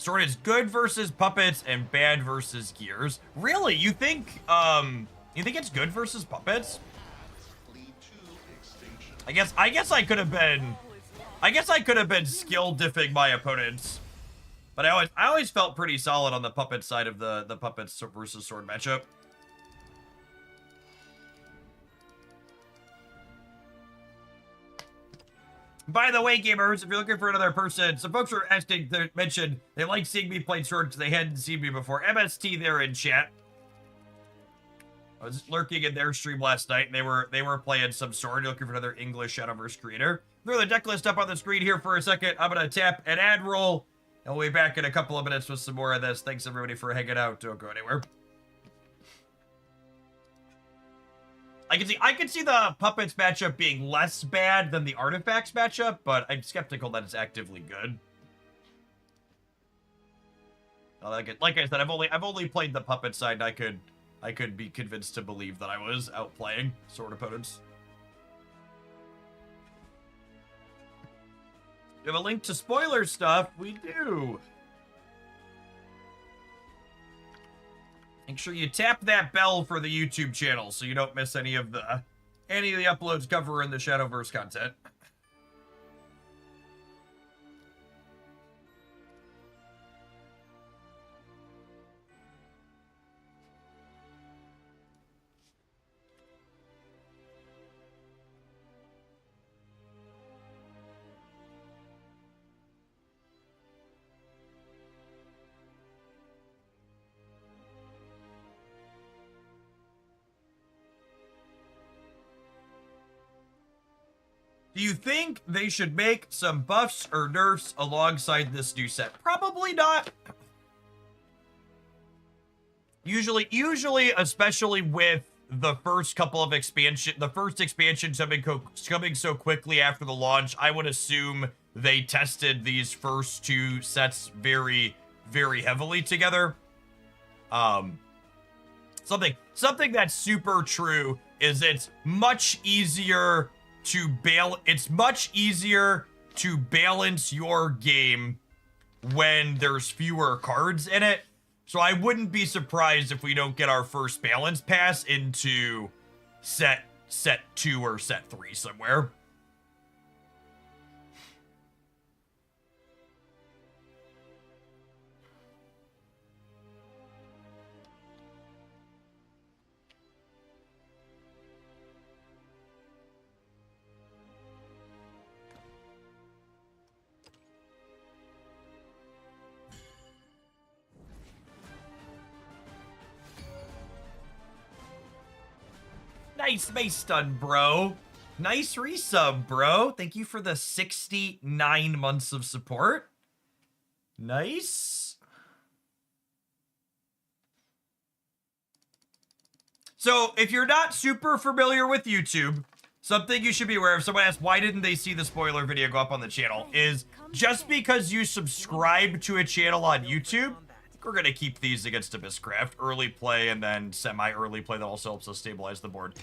Sword is good versus puppets and bad versus gears. Really? You think it's good versus puppets? Lead to extinction. I guess I could have been skill diffing my opponents. But I always felt pretty solid on the puppet side of the puppets versus sword matchup. By the way, gamers, if you're looking for another person, some folks were asking to mention they like seeing me play sword because they hadn't seen me before. MST there in chat. I was lurking in their stream last night, and they were playing some sword. Looking for another English Shadowverse creator. Throw the deck list up on the screen here for a second. I'm gonna tap an ad roll, and we'll be back in a couple of minutes with some more of this. Thanks everybody for hanging out. Don't go anywhere. I can see the puppets matchup being less bad than the artifacts matchup, but I'm skeptical that it's actively good. Like I said, I've only played the puppet side. And I could be convinced to believe that I was outplaying sword opponents. You have a link to spoiler stuff? We do. Make sure you tap that bell for the YouTube channel so you don't miss any of the uploads covering the Shadowverse content. Do you think they should make some buffs or nerfs alongside this new set? Probably not. Usually, especially with the first couple of the first expansion coming so quickly after the launch, I would assume they tested these first two sets very, very heavily together. Something that's super true is it's much easier to balance your game when there's fewer cards in it. So I wouldn't be surprised if we don't get our first balance pass into set 2 or set 3 somewhere. Nice base stun, bro. Nice resub, bro. Thank you for the 69 months of support. Nice. So, if you're not super familiar with YouTube, something you should be aware of, someone asked, why didn't they see the spoiler video go up on the channel, is just because you subscribe to a channel on YouTube, we're going to keep these against Abysscraft. Early play and then semi-early play that also helps us stabilize the board.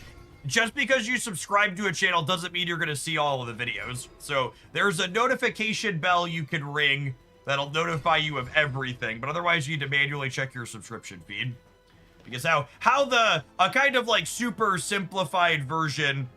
Just because you subscribe to a channel doesn't mean you're going to see all of the videos. So there's a notification bell you can ring that'll notify you of everything. But otherwise, you need to manually check your subscription feed. Because a kind of like super simplified version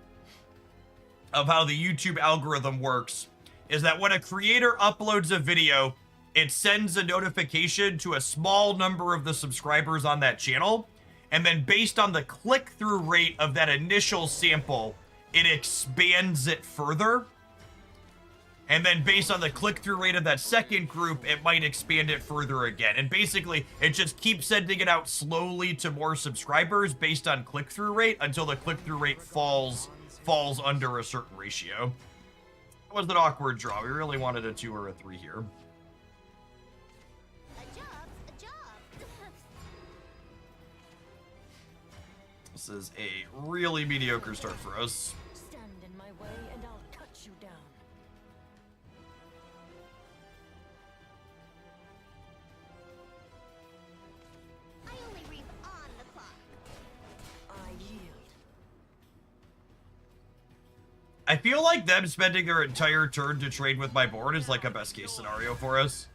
of how the YouTube algorithm works is that when a creator uploads a video, it sends a notification to a small number of the subscribers on that channel, and then based on the click-through rate of that initial sample, it expands it further. And then based on the click-through rate of that second group, it might expand it further again. And basically, it just keeps sending it out slowly to more subscribers based on click-through rate until the click-through rate falls under a certain ratio. That was an awkward draw. We really wanted a 2 or a 3 here. This is a really mediocre start for us. Stand in my way and I'll cut you down. I only reap on the clock. I yield. I feel like them spending their entire turn to trade with my board is like a best case scenario for us.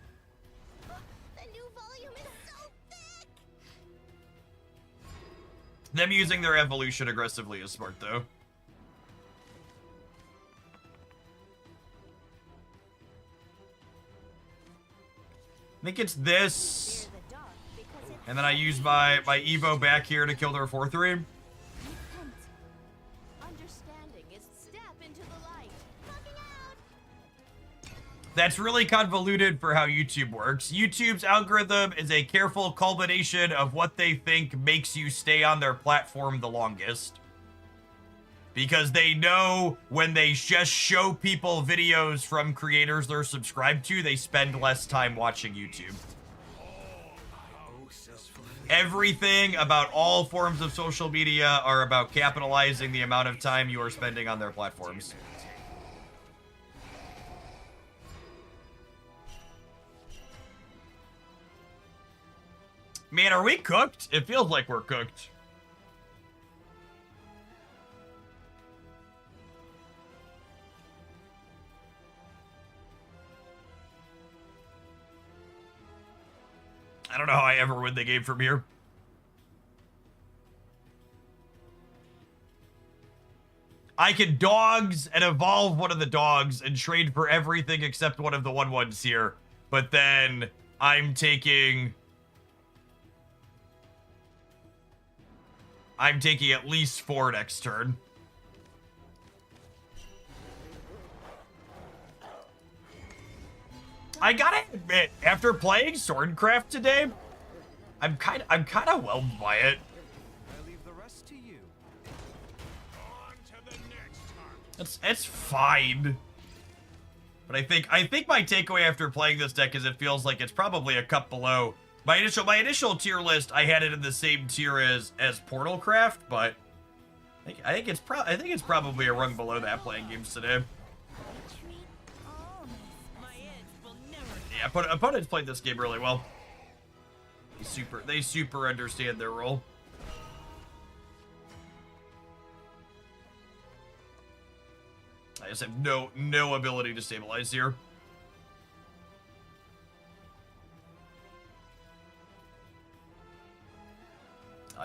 Them using their evolution aggressively is smart, though. I think it's this. Fear the dark because it And then I use my Evo back here to kill their 4-3. repent. Understanding is step into the light. Looking out. That's really convoluted for how YouTube works. YouTube's algorithm is a careful culmination of what they think makes you stay on their platform the longest. Because they know when they just show people videos from creators they're subscribed to, they spend less time watching YouTube. Everything about all forms of social media are about capitalizing the amount of time you are spending on their platforms. Man, are we cooked? It feels like we're cooked. I don't know how I ever win the game from here. I can dogs and evolve one of the dogs and trade for everything except one of the 1/1s here. But then I'm taking at least 4 next turn. I gotta admit, after playing Swordcraft today, I'm kind of whelmed by it. I leave the rest to you. It's fine. But I think my takeaway after playing this deck is it feels like it's probably a cup below. My initial tier list, I had it in the same tier as Portalcraft, but I think it's probably a rung below that playing games today. Treat all my Yeah, opponents played this game really well. They super understand their role. I just have no ability to stabilize here.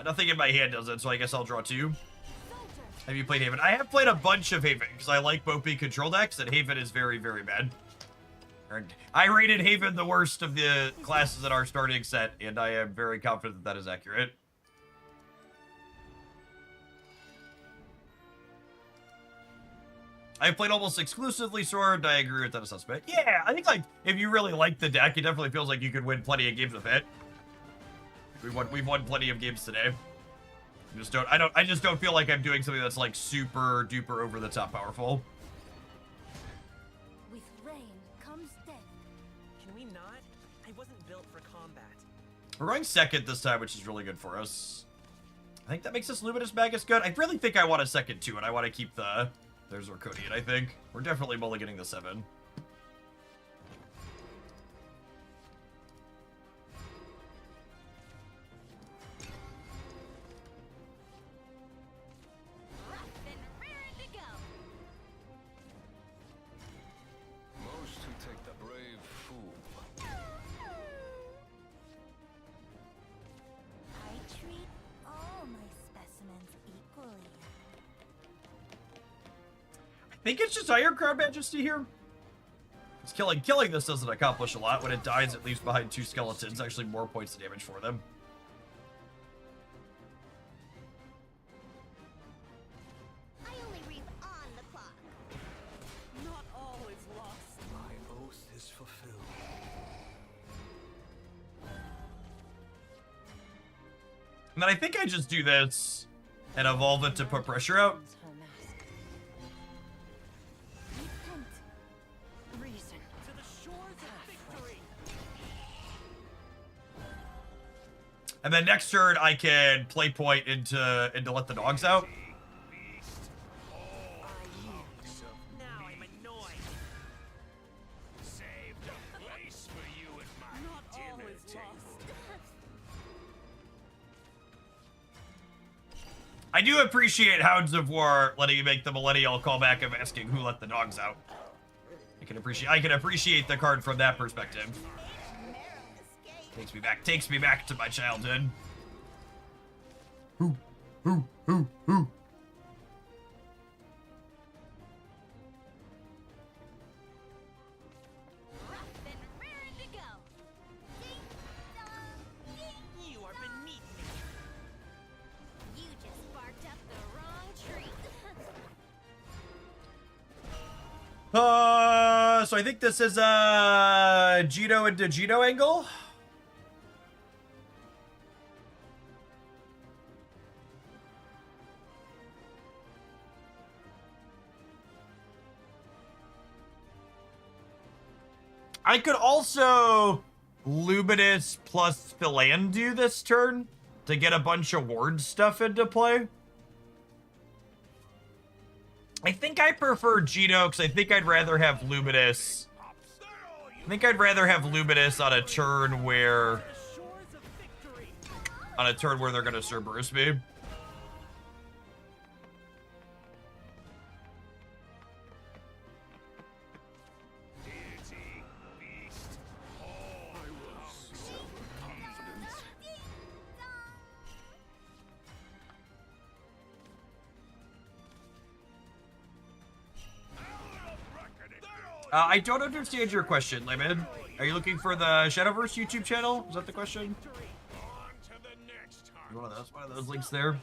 Nothing in my hand does it, so I guess I'll draw 2. Have you played Haven? I have played a bunch of Haven, because I like both being control decks, and Haven is very, very bad. I rated Haven the worst of the classes in our starting set, and I am very confident that is accurate. I've played almost exclusively Sword. I agree with that assessment. Yeah, I think like if you really like the deck, it definitely feels like you could win plenty of games with it. We've won plenty of games today. I just don't feel like I'm doing something that's like super duper over the top powerful. With rain comes death. Can we not? I wasn't built for combat. We're going second this time, which is really good for us. I think that makes this Luminous Magus good. I really think I want a second too, and I want to keep the... There's Orcodian, I think. We're definitely mulliganing the 7. Rough and raring to go. Most who take the brave fool. I treat all my specimens equally. I think it's just Iron Crown Majesty here. It's killing this doesn't accomplish a lot. When it dies, it leaves behind 2 skeletons, actually more points of damage for them. I only reap on the clock. Not all is lost. My oath is fulfilled. And then I think I just do this and evolve it to put pressure out. Repent. Reason. To the shores of victory. And then next turn, I can play point into let the dogs out. Now I'm annoyed. Saved a place for you in my Not all is lost. I do appreciate Hounds of War letting you make the millennial callback of asking who let the dogs out. I can appreciate the card from that perspective. Takes me back to my childhood. Who? Rough and raring to go. Ding dong, ding. You are beneath me. You just barked up the wrong tree. So I think this is Jito into Jito angle. I could also Luminous plus Philandu this turn to get a bunch of ward stuff into play. I think I prefer Jito because I think I'd rather have Luminous. I think I'd rather have Luminous on a turn where they're gonna Cerberus me. I don't understand your question, Layman. Are you looking for the Shadowverse YouTube channel? Is that the question? One of those links there.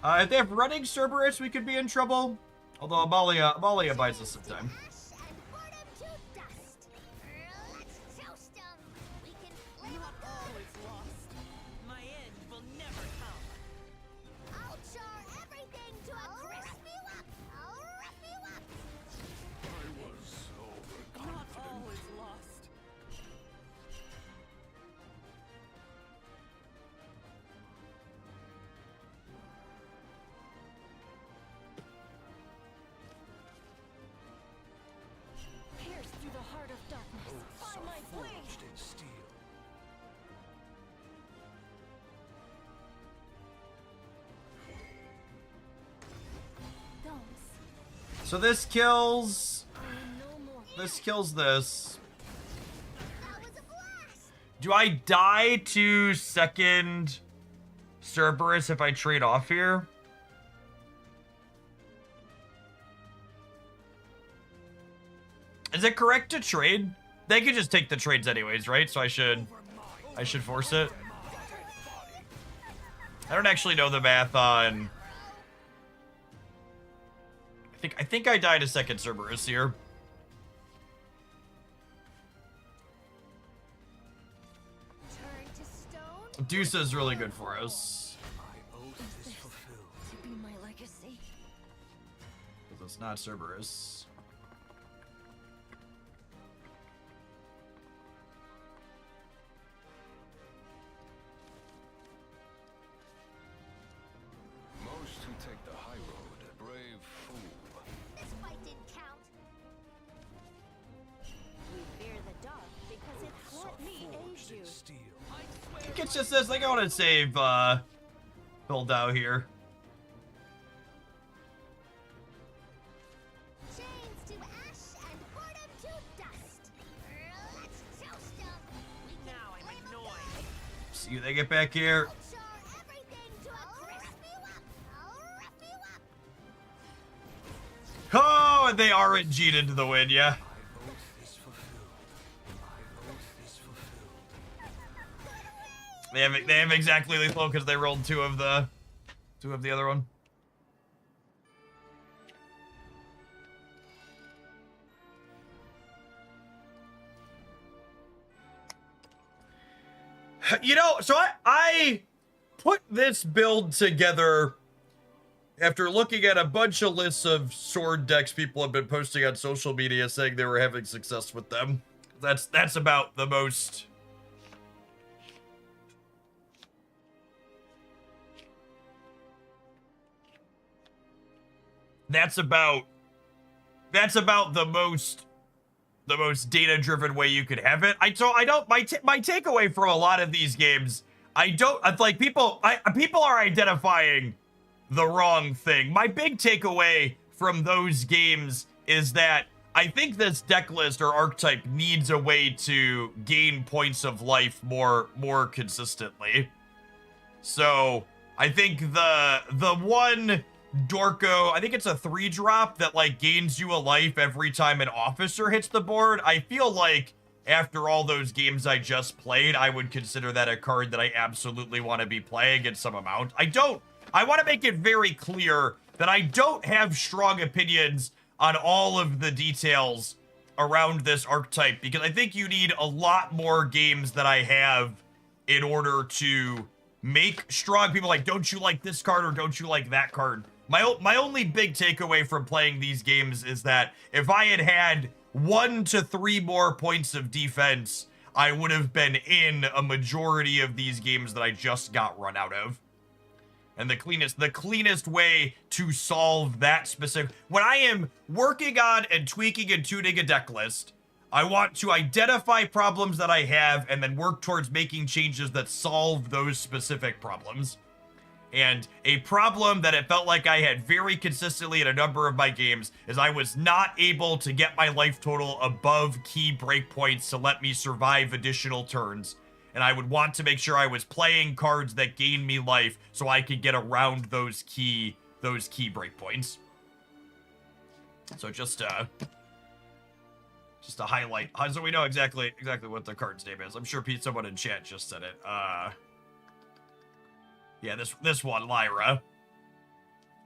If they have running Cerberus, we could be in trouble. Although Amalia buys us some time. Ash and boredom to dust. Let's toast 'em. We can flame Not it all good. is lost. My end will never come. I'll char everything to a crisp you up. I'll rough you up. Not all is lost. Pierce through the heart of darkness. By my blade. Forged in steel. Thumbs. So this kills. No more. This kills this. That was a blast. Do I die to second Cerberus if I trade off here? Is it correct to trade? They could just take the trades anyways, right? So I should force it. I don't actually know the math on. I think I died a second Cerberus here. Turn to stone. Deuce is really good for us. My oath is fulfilled. To be my legacy. Because it's not Cerberus. Most who take the high road, a brave fool. This fight didn't count. We fear the dark because it's Let me aid Forged you. in steel. I think it's just this. I want to save Build here. Chains to ash and boredom to dust. Let's toast 'em. We can Now I'm flame 'em annoyed. See you. They get back here. I'll char everything to a crisp you up. I'll rough you up. Oh, and they are G'd into the win, yeah. My oath is fulfilled. My oath is fulfilled. They have exactly lethal because they rolled two of the other one. You know, so I put this build together after looking at a bunch of lists of sword decks people have been posting on social media saying they were having success with them. That's about the most. That's about the most data-driven way you could have it. My takeaway from a lot of these games, people are identifying the wrong thing. My big takeaway from those games is that I think this deck list or archetype needs a way to gain points of life more consistently. So I think the one Dorko, I think it's a 3-drop that like gains you a life every time an officer hits the board. I feel like after all those games I just played, I would consider that a card that I absolutely want to be playing in some amount. I want to make it very clear that I don't have strong opinions on all of the details around this archetype, because I think you need a lot more games that I have in order to make strong people like, don't you like this card or don't you like that card? My only big takeaway from playing these games is that if I had had 1 to 3 more points of defense, I would have been in a majority of these games that I just got run out of. And the cleanest way to solve that specific, when I am working on and tweaking and tuning a deck list, I want to identify problems that I have and then work towards making changes that solve those specific problems. And a problem that it felt like I had very consistently in a number of my games is I was not able to get my life total above key breakpoints to let me survive additional turns. And I would want to make sure I was playing cards that gain me life so I could get around those key breakpoints. So just a highlight, so we know exactly what the card's name is. I'm sure someone in chat just said it. Yeah, this one, Lyra.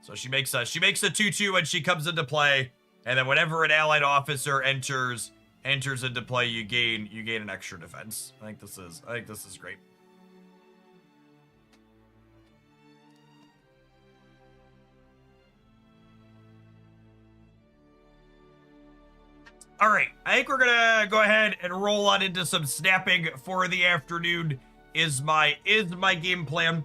So she makes a 2/2 when she comes into play, and then whenever an allied officer enters into play, you gain an extra defense. I think this is great. All right, I think we're gonna go ahead and roll on into some snapping for the afternoon. Is my game plan.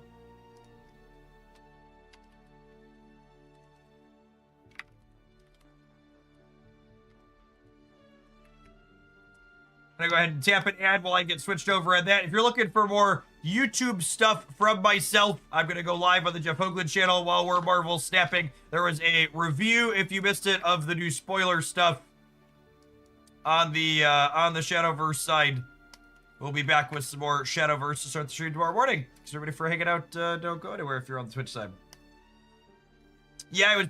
I'm gonna go ahead and tap an ad while I get switched over on that. If you're looking for more YouTube stuff from myself, I'm gonna go live on the Jeff Hoagland channel while we're Marvel snapping. There was a review, if you missed it, of the new spoiler stuff on the Shadowverse side. We'll be back with some more Shadowverse to start the stream tomorrow morning. Thanks everybody for hanging out. Don't go anywhere if you're on the Twitch side. Yeah, it was